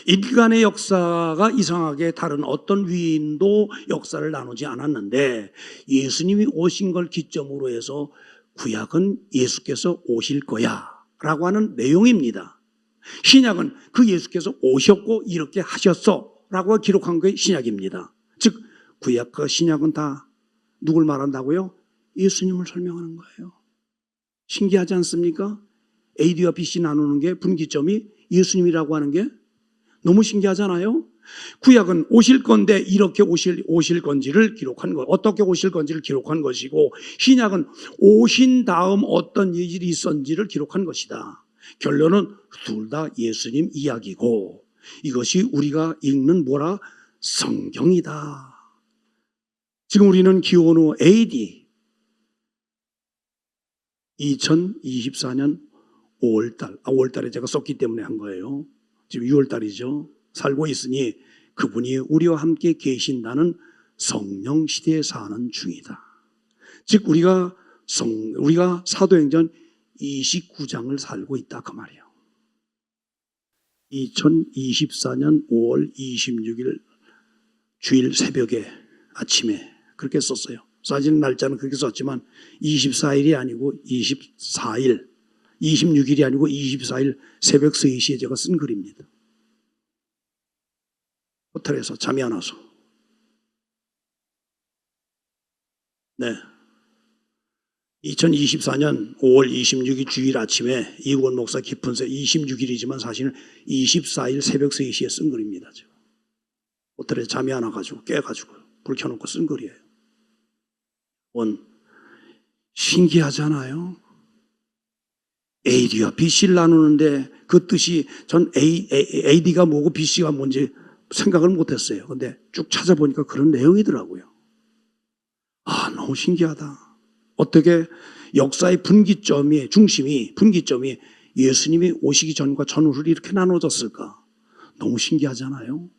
Speaker 1: 인간의 역사가 이상하게 다른 어떤 위인도 역사를 나누지 않았는데 예수님이 오신 걸 기점으로 해서 구약은 예수께서 오실 거야 라고 하는 내용입니다. 신약은 그 예수께서 오셨고 이렇게 하셨어 라고 기록한 게 신약입니다. 즉 구약과 신약은 다 누굴 말한다고요? 예수님을 설명하는 거예요. 신기하지 않습니까? AD와 BC 나누는 게 분기점이 예수님이라고 하는 게 너무 신기하잖아요. 구약은 오실 건데 이렇게 오실 건지를 기록한 것, 어떻게 오실 건지를 기록한 것이고 신약은 오신 다음 어떤 일이 있었는지를 기록한 것이다. 결론은 둘 다 예수님 이야기고 이것이 우리가 읽는 뭐라? 성경이다. 지금 우리는 기원후 AD 2024년 5월달에 제가 썼기 때문에 한 거예요. 지금 6월달이죠. 살고 있으니 그분이 우리와 함께 계신다는 성령 시대에 사는 중이다. 즉 우리가 사도행전 29장을 살고 있다 그 말이에요. 2024년 5월 26일 주일 새벽에 아침에 그렇게 썼어요. 사진 날짜는 그렇게 썼지만 24일이 아니고 24일, 26일이 아니고 24일 새벽 3시에 제가 쓴 글입니다. 호텔에서 잠이 안 와서. 네. 2024년 5월 26일 주일 아침에 이국원 목사 깊은 새 26일이지만 사실은 24일 새벽 3시에 쓴 글입니다. 제가. 호텔에 잠이 안 와가지고 깨가지고 불 켜놓고 쓴 글이에요. 신기하잖아요. AD와 BC를 나누는데 그 뜻이 전 AD가 뭐고 BC가 뭔지 생각을 못했어요. 근데 쭉 찾아보니까 그런 내용이더라고요. 너무 신기하다. 어떻게 역사의 분기점이 예수님이 오시기 전과 전후를 이렇게 나눠졌을까? 너무 신기하잖아요.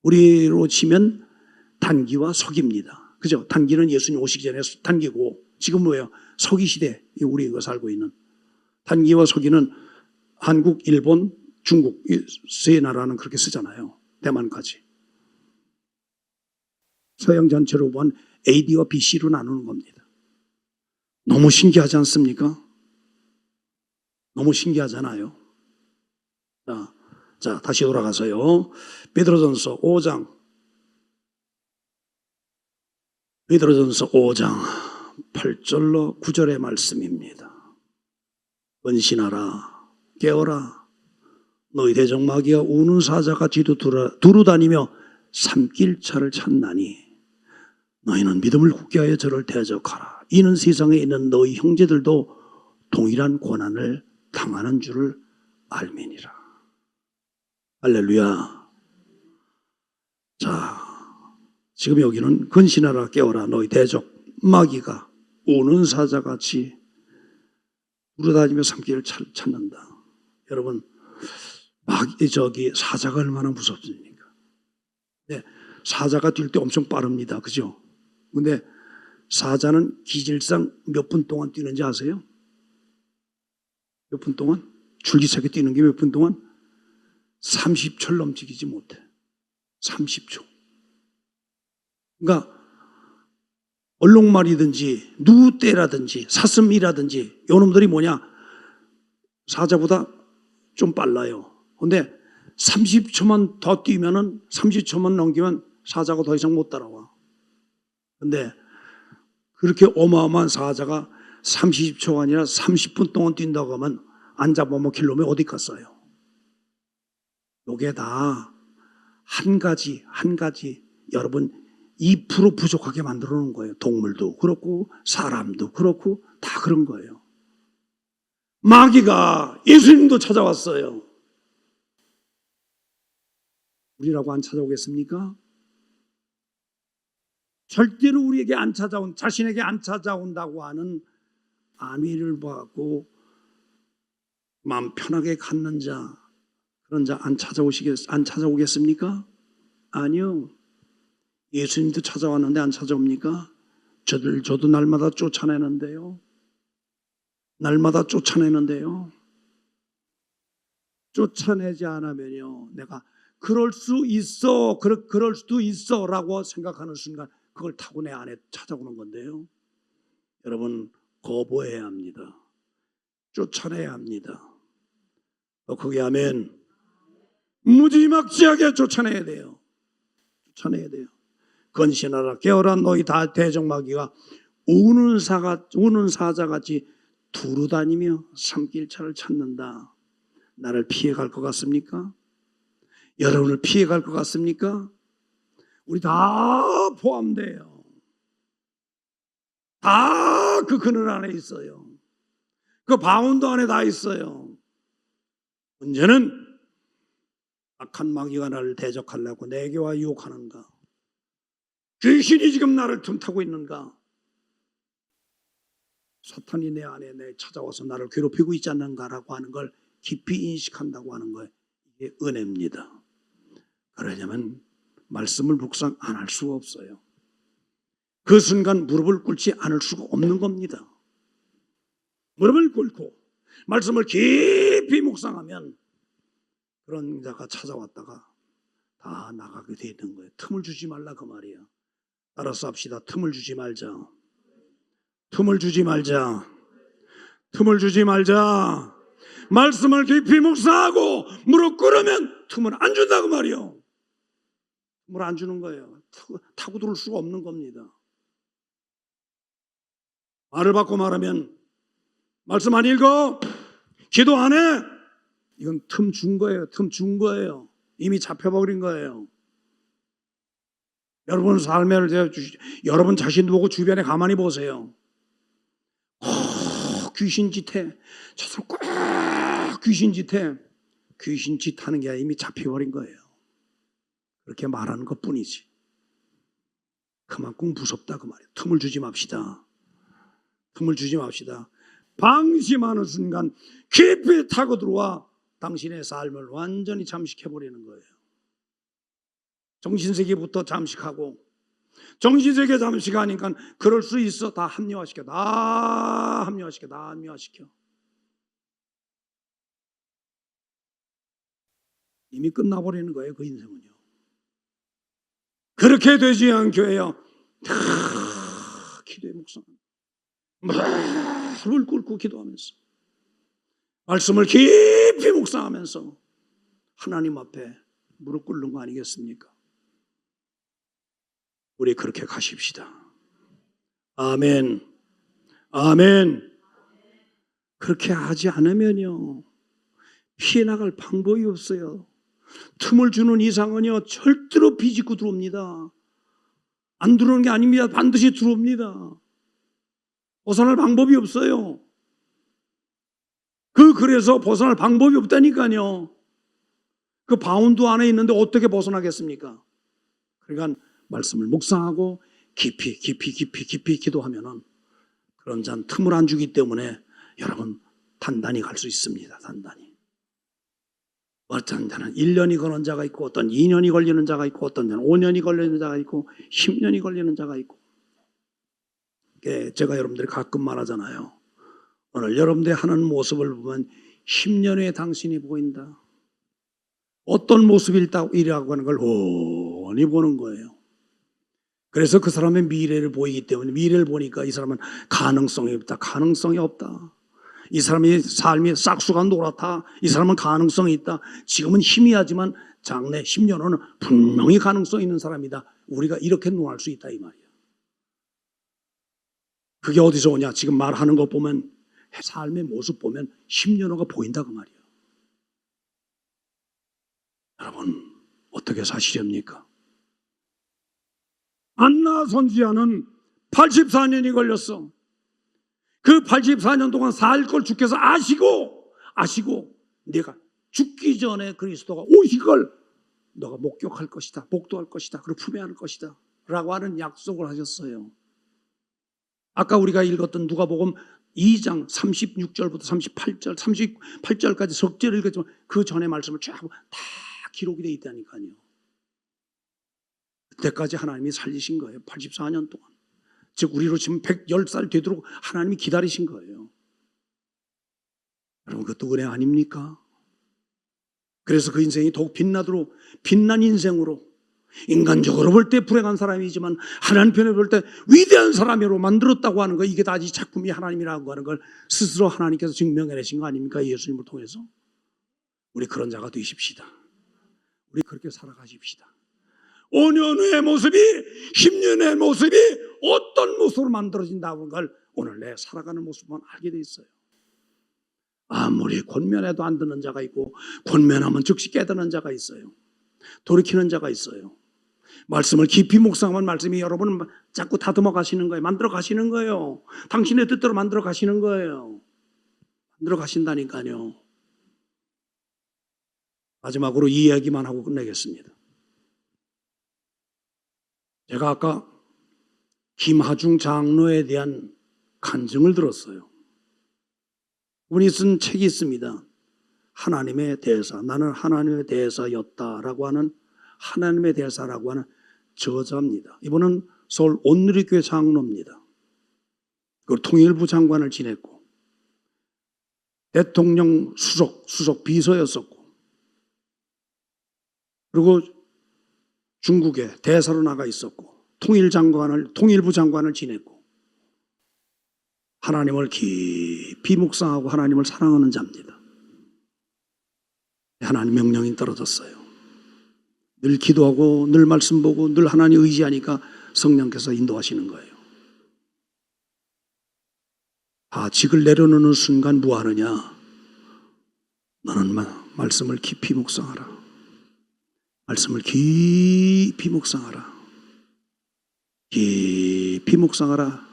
Speaker 1: 우리로 치면 단기와 서기입니다. 그죠? 단기는 예수님 오시기 전에 단기고 지금 뭐예요? 서기 시대 우리가 살고 있는 단기와 서기는 한국, 일본, 중국 세 나라는 그렇게 쓰잖아요. 대만까지. 서양 전체로 보면 AD와 BC로 나누는 겁니다. 너무 신기하지 않습니까? 너무 신기하잖아요. 자, 다시 돌아가서요. 베드로전서 5장 8절로 9절의 말씀입니다. 근신하라, 깨어라. 너희 대적 마귀가 우는 사자같이 두루다니며 삼킬차를 찾나니 너희는 믿음을 굳게 하여 저를 대적하라. 이는 세상에 있는 너희 형제들도 동일한 고난을 당하는 줄을 알미니라. 할렐루야. 자, 지금 여기는 근신하라 깨어라 너희 대적 마귀가 우는 사자같이 두루다니며 삼킬을 찾는다. 여러분 사자가 얼마나 무섭습니까? 네, 사자가 뛸 때 엄청 빠릅니다. 그죠? 근데 사자는 기질상 몇 분 동안 뛰는지 아세요? 몇 분 동안? 줄기차게 뛰는 게 몇 분 동안? 30초를 넘치지 못해. 30초. 그러니까 얼룩말이든지 누떼라든지 사슴이라든지 요놈들이 뭐냐? 사자보다 좀 빨라요. 근데 30초만 더 뛰면은 30초만 넘기면 사자가 더 이상 못 따라와. 근데 그렇게 어마어마한 사자가 30초가 아니라 30분 동안 뛴다고 하면 안 잡아먹힐 놈이 어디 갔어요? 요게 다 한 가지 여러분 2% 부족하게 만들어 놓은 거예요. 동물도 그렇고 사람도 그렇고 다 그런 거예요. 마귀가 예수님도 찾아왔어요. 우리라고 안 찾아오겠습니까? 절대로 우리에게 자신에게 안 찾아온다고 하는 안위를 받고 마음 편하게 갖는 자, 그런 자 안 찾아오겠습니까? 아니요. 예수님도 찾아왔는데 안 찾아옵니까? 저도 날마다 쫓아내는데요. 날마다 쫓아내는데요. 쫓아내지 않으면요, 내가 그럴 수 있어, 그럴 수도 있어 라고 생각하는 순간 그걸 타고 내 안에 찾아오는 건데요. 여러분, 거부해야 합니다. 쫓아내야 합니다. 거기 하면 무지막지하게 쫓아내야 돼요. 쫓아내야 돼요. 건신하라 깨어라 너희 다 대적마귀가 우는 사자같이 두루다니며 산길차를 찾는다. 나를 피해갈 것 같습니까? 여러분을 피해갈 것 같습니까? 우리 다 포함돼요. 다 그 그늘 안에 있어요. 그 바운드 안에 다 있어요. 문제는 악한 마귀가 나를 대적하려고 내게와 유혹하는가? 귀신이 지금 나를 틈타고 있는가? 사탄이 내 안에 찾아와서 나를 괴롭히고 있지 않는가라고 하는 걸 깊이 인식한다고 하는 거예요. 이게 은혜입니다. 그러려면 말씀을 묵상 안 할 수가 없어요. 그 순간 무릎을 꿇지 않을 수가 없는 겁니다. 무릎을 꿇고 말씀을 깊이 묵상하면 그런 자가 찾아왔다가 다 나가게 돼 있는 거예요. 틈을 주지 말라 그 말이야. 따라서 합시다. 틈을 주지 말자. 틈을 주지 말자. 틈을 주지 말자. 말씀을 깊이 묵상하고 무릎 꿇으면 틈을 안 준다 그 말이요. 틈을 안 주는 거예요. 타고 들어올 수가 없는 겁니다. 말을 바꿔 말하면 말씀 안 읽어? 기도 안 해? 이건 틈 준 거예요. 틈 준 거예요. 이미 잡혀버린 거예요. 여러분 삶을 여러분 자신 보고 주변에 가만히 보세요. 귀신짓해. 저 사람 꼭 귀신짓해. 귀신짓하는 게 이미 잡혀버린 거예요. 그렇게 말하는 것뿐이지. 그만큼 무섭다 그 말이에요. 틈을 주지 맙시다. 틈을 주지 맙시다. 방심하는 순간 깊이 타고 들어와 당신의 삶을 완전히 잠식해버리는 거예요. 정신세계부터 잠식하고 정신세계 잠식하니까 그럴 수 있어. 다 합리화시켜. 다 합리화시켜. 다 합리화시켜. 이미 끝나버리는 거예요. 그 인생은요. 그렇게 되지 않게요. 다 기도의 묵상. 무릎을 꿇고 기도하면서 말씀을 깊이 묵상하면서 하나님 앞에 무릎 꿇는 거 아니겠습니까? 우리 그렇게 가십시다. 아멘. 아멘. 그렇게 하지 않으면요 피해 나갈 방법이 없어요. 틈을 주는 이상은요 절대로 비집고 들어옵니다. 안 들어오는 게 아닙니다. 반드시 들어옵니다. 벗어날 방법이 없어요. 그래서 벗어날 방법이 없다니까요. 그 바운드 안에 있는데 어떻게 벗어나겠습니까? 그러니까 말씀을 묵상하고 깊이 기도하면은 그런 자는 틈을 안 주기 때문에 여러분 단단히 갈 수 있습니다. 단단히. 어떤 자는 1년이 걸리는 자가 있고 어떤 2년이 걸리는 자가 있고 어떤 자는 5년이 걸리는 자가 있고 10년이 걸리는 자가 있고. 제가 여러분들이 가끔 말하잖아요. 오늘 여러분들이 하는 모습을 보면 10년 후에 당신이 보인다. 어떤 모습이라고 하는 걸 훤히 보는 거예요. 그래서 그 사람의 미래를 보이기 때문에 미래를 보니까 이 사람은 가능성이 없다. 가능성이 없다. 이 사람의 삶이 싹수가 노랗다. 이 사람은 가능성이 있다. 지금은 희미하지만 장래 10년 후는 분명히 가능성이 있는 사람이다. 우리가 이렇게 논할 수 있다 이 말이야. 그게 어디서 오냐? 지금 말하는 것 보면 삶의 모습 보면 10년 후가 보인다 그 말이에요. 여러분 어떻게 사시렵니까? 안나 선지자는 84년이 걸렸어. 그 84년 동안 살 걸 주께서 아시고 내가 죽기 전에 그리스도가 오실 걸 너가 목격할 것이다. 목도할 것이다. 그리고 품해할 것이다. 라고 하는 약속을 하셨어요. 아까 우리가 읽었던 누가복음 2장 36절부터 38절까지 석절을 읽었지만 그 전의 말씀을 쫙 다 기록이 되어 있다니까요. 그때까지 하나님이 살리신 거예요. 84년 동안. 즉 우리로 치면 110살 되도록 하나님이 기다리신 거예요. 여러분 그것도 은혜 아닙니까? 그래서 그 인생이 더욱 빛난 인생으로, 인간적으로 볼 때 불행한 사람이지만 하나님 편에 볼 때 위대한 사람으로 만들었다고 하는 거, 이게 다 이 작품이 하나님이라고 하는 걸 스스로 하나님께서 증명해내신 거 아닙니까? 예수님을 통해서. 우리 그런 자가 되십시다. 우리 그렇게 살아가십시다. 5년 후의 모습이 10년 후의 모습이 어떤 모습으로 만들어진다는 걸 오늘 내 살아가는 모습만 알게 돼 있어요. 아무리 권면해도 안 듣는 자가 있고, 권면하면 즉시 깨닫는 자가 있어요. 돌이키는 자가 있어요. 말씀을 깊이 묵상하면 말씀이 여러분 자꾸 다듬어 가시는 거예요. 만들어 가시는 거예요. 당신의 뜻대로 만들어 가시는 거예요. 만들어 가신다니까요. 마지막으로 이 이야기만 하고 끝내겠습니다. 제가 아까 김하중 장로에 대한 간증을 들었어요. 그분이 쓴 책이 있습니다. 하나님의 대사. 나는 하나님의 대사였다라고 하는, 하나님의 대사라고 하는 저자입니다. 이분은 서울 온누리교회 장로입니다. 그리고 통일부 장관을 지냈고 대통령 수석 비서였었고, 그리고 중국에 대사로 나가 있었고 통일부 장관을 지냈고, 하나님을 깊이 묵상하고 하나님을 사랑하는 자입니다. 하나님 명령이 떨어졌어요. 늘 기도하고 늘 말씀 보고 늘 하나님 의지하니까 성령께서 인도하시는 거예요. 직을 내려놓는 순간 뭐하느냐? 너는 말씀을 깊이 묵상하라. 말씀을 깊이 묵상하라. 깊이 묵상하라.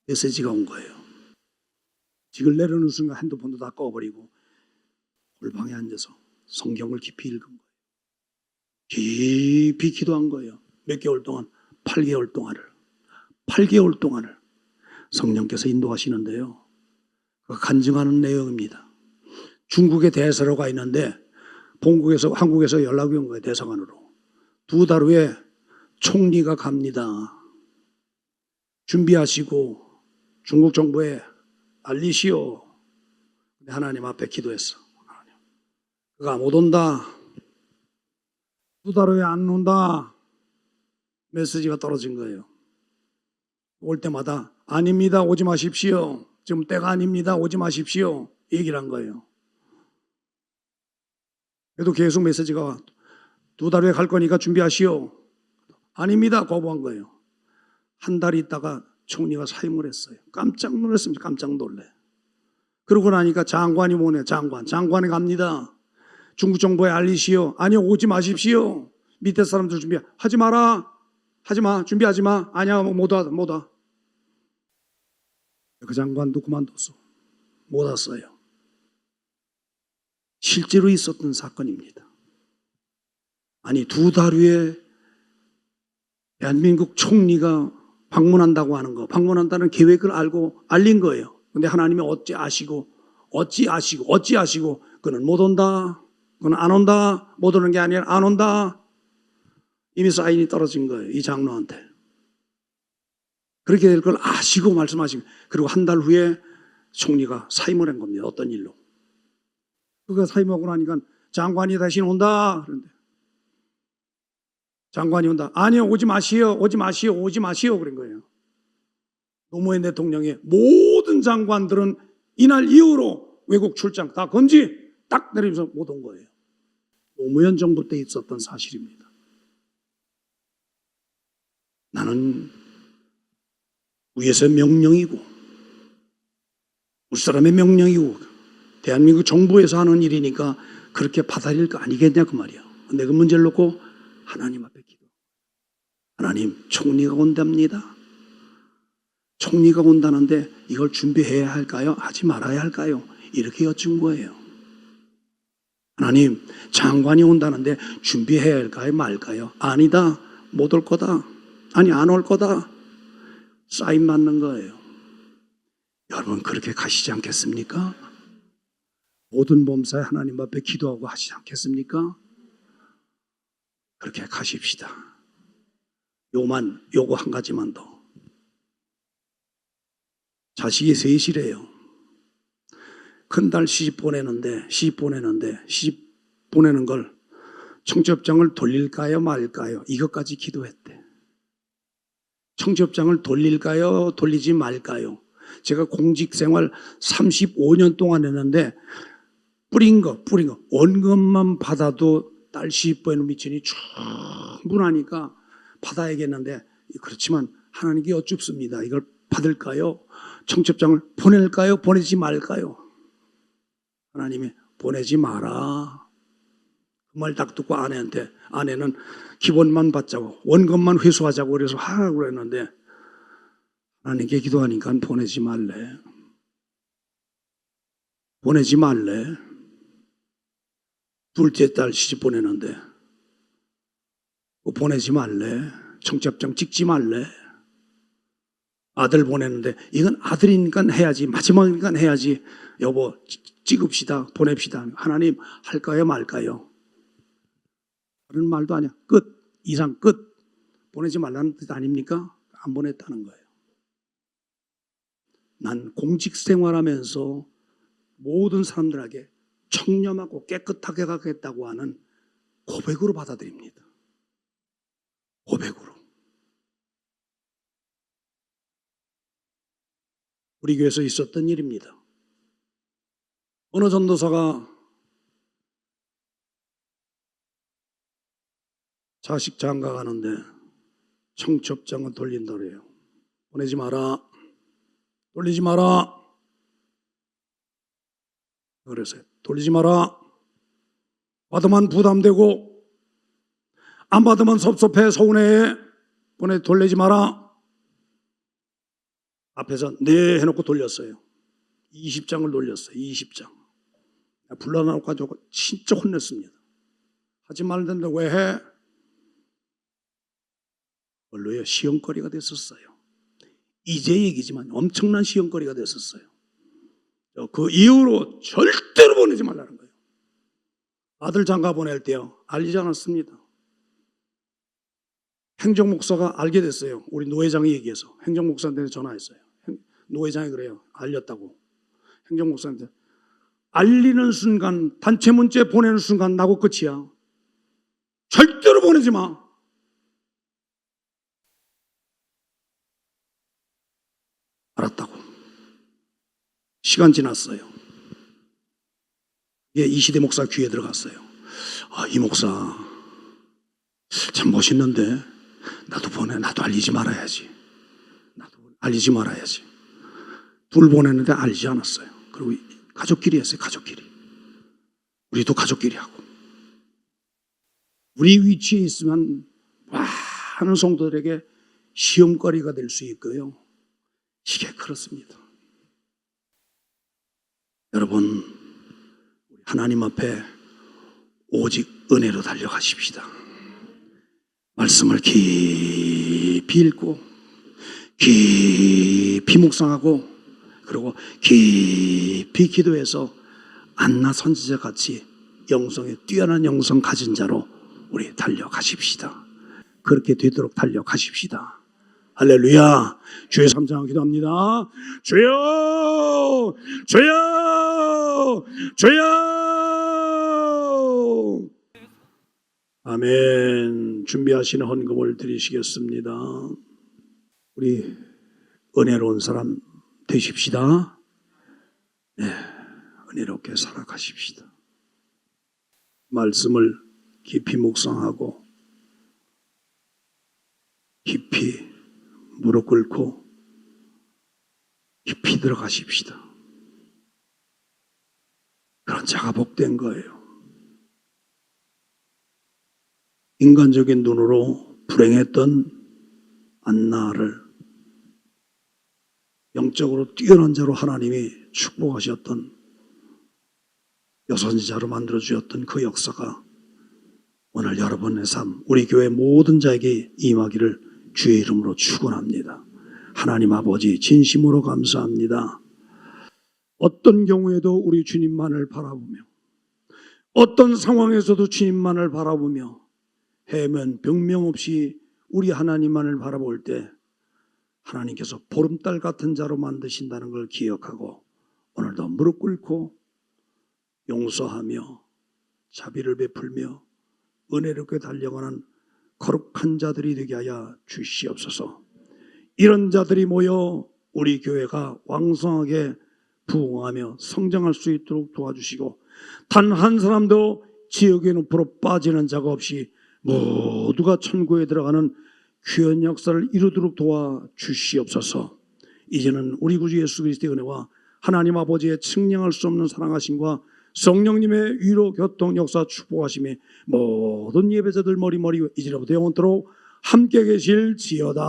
Speaker 1: 메시지가 온 거예요. 직을 내려놓는 순간 핸드폰도 다 꺼버리고 골방에 앉아서 성경을 깊이 읽은 거예요. 깊이 기도한 거예요. 몇 개월 동안, 8개월 동안을 성령께서 인도하시는데요. 간증하는 내용입니다. 중국에 대사로 가 있는데 한국에서 연락이 온 거예요. 대사관으로. 2달 후에 총리가 갑니다. 준비하시고 중국 정부에 알리시오. 근데 하나님 앞에 기도했어. 하나님, 그가 못 온다. 2달 후에 안 온다. 메시지가 떨어진 거예요. 올 때마다 아닙니다. 오지 마십시오. 지금 때가 아닙니다. 오지 마십시오. 얘기를 한 거예요. 그래도 계속 메시지가 와. 2달 후에 갈 거니까 준비하시오. 아닙니다. 거부한 거예요. 한 달 있다가 총리가 사임을 했어요. 깜짝 놀랐습니다. 깜짝 놀래. 그러고 나니까 장관이 오네. 장관이 갑니다. 중국 정부에 알리시오. 아니요, 오지 마십시오. 밑에 사람들 하지 마라. 하지 마. 준비하지 마. 아니야, 못 와. 그 장관도 그만뒀어. 못 왔어요. 실제로 있었던 사건입니다. 아니, 2달 후에 대한민국 총리가 방문한다고 하는 거, 방문한다는 계획을 알고 알린 거예요. 근데 하나님이 어찌 아시고 그는 못 온다. 그는 안 온다. 못 오는 게 아니라 안 온다. 이미 사인이 떨어진 거예요. 이 장로한테. 그렇게 될 걸 아시고 말씀하시고, 그리고 한 달 후에 총리가 사임을 한 겁니다. 어떤 일로. 그가 사임하고 나니까 장관이 다시 온다. 그런데 장관이 온다. 아니요, 오지 마시오. 그런 거예요. 노무현 대통령의 모든 장관들은 이날 이후로 외국 출장 다 금지 딱 내리면서 못 온 거예요. 노무현 정부 때 있었던 사실입니다. 나는 위에서 명령이고 우리 사람의 명령이고 대한민국 정부에서 하는 일이니까 그렇게 받아들일 거 아니겠냐 그 말이야. 근데 그 문제를 놓고 하나님 앞에 기도. 하나님, 총리가 온답니다. 총리가 온다는데 이걸 준비해야 할까요? 하지 말아야 할까요? 이렇게 여쭌 거예요. 하나님, 장관이 온다는데 준비해야 할까요? 말까요? 아니다. 못 올 거다. 아니, 안 올 거다. 사인 맞는 거예요. 여러분 그렇게 가시지 않겠습니까? 모든 범사에 하나님 앞에 기도하고 하시지 않겠습니까? 그렇게 가십시다. 요거 한 가지만 더. 자식이 셋이래요. 큰딸 시집 보내는데 시집 보내는 걸 청첩장을 돌릴까요 말까요? 이것까지 기도했대. 청첩장을 돌릴까요 돌리지 말까요? 제가 공직생활 35년 동안 했는데 뿌린 거 원금만 받아도 딸 시집 보내는 미천이 충분하니까 받아야겠는데, 그렇지만 하나님께 여쭙습니다. 이걸 받을까요? 청첩장을 보낼까요? 보내지 말까요? 하나님이 보내지 마라. 그 말 딱 듣고 아내는 기본만 받자고 원금만 회수하자고 그래서 하라고 그랬는데 하나님께 기도하니까 보내지 말래. 둘째 딸 시집 보내는데 보내지 말래. 청첩장 찍지 말래. 아들 보내는데 이건 아들이니까 해야지, 마지막이니까 해야지. 여보 찍읍시다, 보냅시다. 하나님 할까요 말까요? 다른 말도 아니야. 끝. 이상 끝. 보내지 말라는 뜻 아닙니까? 안 보냈다는 거예요. 난 공직 생활하면서 모든 사람들에게 청렴하고 깨끗하게 가겠다고 하는 고백으로 받아들입니다. 고백으로. 우리 교회에서 있었던 일입니다. 어느 전도사가 자식 장가 가는데 청첩장을 돌린다래요. 보내지 마라. 돌리지 마라. 그래서 돌리지 마라. 받으면 부담되고 안 받으면 섭섭해 서운해. 돌리지 마라. 앞에서 네 해놓고 돌렸어요. 20장을 돌렸어요. 20장. 불러놓고 가지고 진짜 혼냈습니다. 하지 말던데 왜 해? 원로에 시험거리가 됐었어요. 이제 얘기지만 엄청난 시험거리가 됐었어요. 그 이후로 절대로 보내지 말라는 거예요. 아들 장가 보낼 때요, 알리지 않았습니다. 행정목사가 알게 됐어요. 우리 노회장이 얘기해서 행정목사한테 전화했어요. 노회장이 그래요. 알렸다고. 행정목사한테 알리는 순간, 단체 문자 보내는 순간 나고 끝이야. 절대로 보내지 마. 알았다고. 시간 지났어요. 예, 이시대 목사 귀에 들어갔어요. 이 목사 참 멋있는데 나도 알리지 말아야지. 둘 보냈는데 알리지 않았어요. 그리고 가족끼리 했어요. 가족끼리. 우리도 가족끼리 하고. 우리 위치에 있으면 많은 성도들에게 시험거리가 될 수 있고요. 이게 그렇습니다. 여러분, 하나님 앞에 오직 은혜로 달려가십시다. 말씀을 깊이 읽고 깊이 묵상하고 그리고 깊이 기도해서 안나 선지자 같이 영성에 뛰어난 영성 가진 자로 우리 달려가십시다. 그렇게 되도록 달려가십시다. 할렐루야. 주의 삼창 기도합니다. 주여, 주여, 주여. 아멘. 준비하시는 헌금을 드리시겠습니다. 우리 은혜로운 사람 되십시다. 네, 은혜롭게 살아가십시다. 말씀을 깊이 묵상하고 깊이 무릎 꿇고 깊이 들어가십시다. 그런 자가 복된 거예요. 인간적인 눈으로 불행했던 안나를 영적으로 뛰어난 자로 하나님이 축복하셨던 여선지자로 만들어주셨던 그 역사가 오늘 여러분의 삶, 우리 교회 모든 자에게 임하기를 주의 이름으로 축원합니다. 하나님 아버지 진심으로 감사합니다. 어떤 경우에도 우리 주님만을 바라보며 어떤 상황에서도 주님만을 바라보며 해면 병명 없이 우리 하나님만을 바라볼 때 하나님께서 보름달 같은 자로 만드신다는 걸 기억하고 오늘도 무릎 꿇고 용서하며 자비를 베풀며 은혜롭게 달려가는 거룩한 자들이 되게 하여 주시옵소서. 이런 자들이 모여 우리 교회가 왕성하게 부흥하며 성장할 수 있도록 도와주시고 단 한 사람도 지옥의 늪으로 빠지는 자가 없이 모두가 천국에 들어가는 귀한 역사를 이루도록 도와주시옵소서. 이제는 우리 구주 예수 그리스도의 은혜와 하나님 아버지의 측량할 수 없는 사랑하심과 성령님의 위로 교통 역사 축복하심에 모든 예배자들 머리머리 이제로부터 영원토록 함께 계실지어다.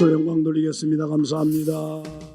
Speaker 1: 박수 영광 돌리겠습니다. 감사합니다.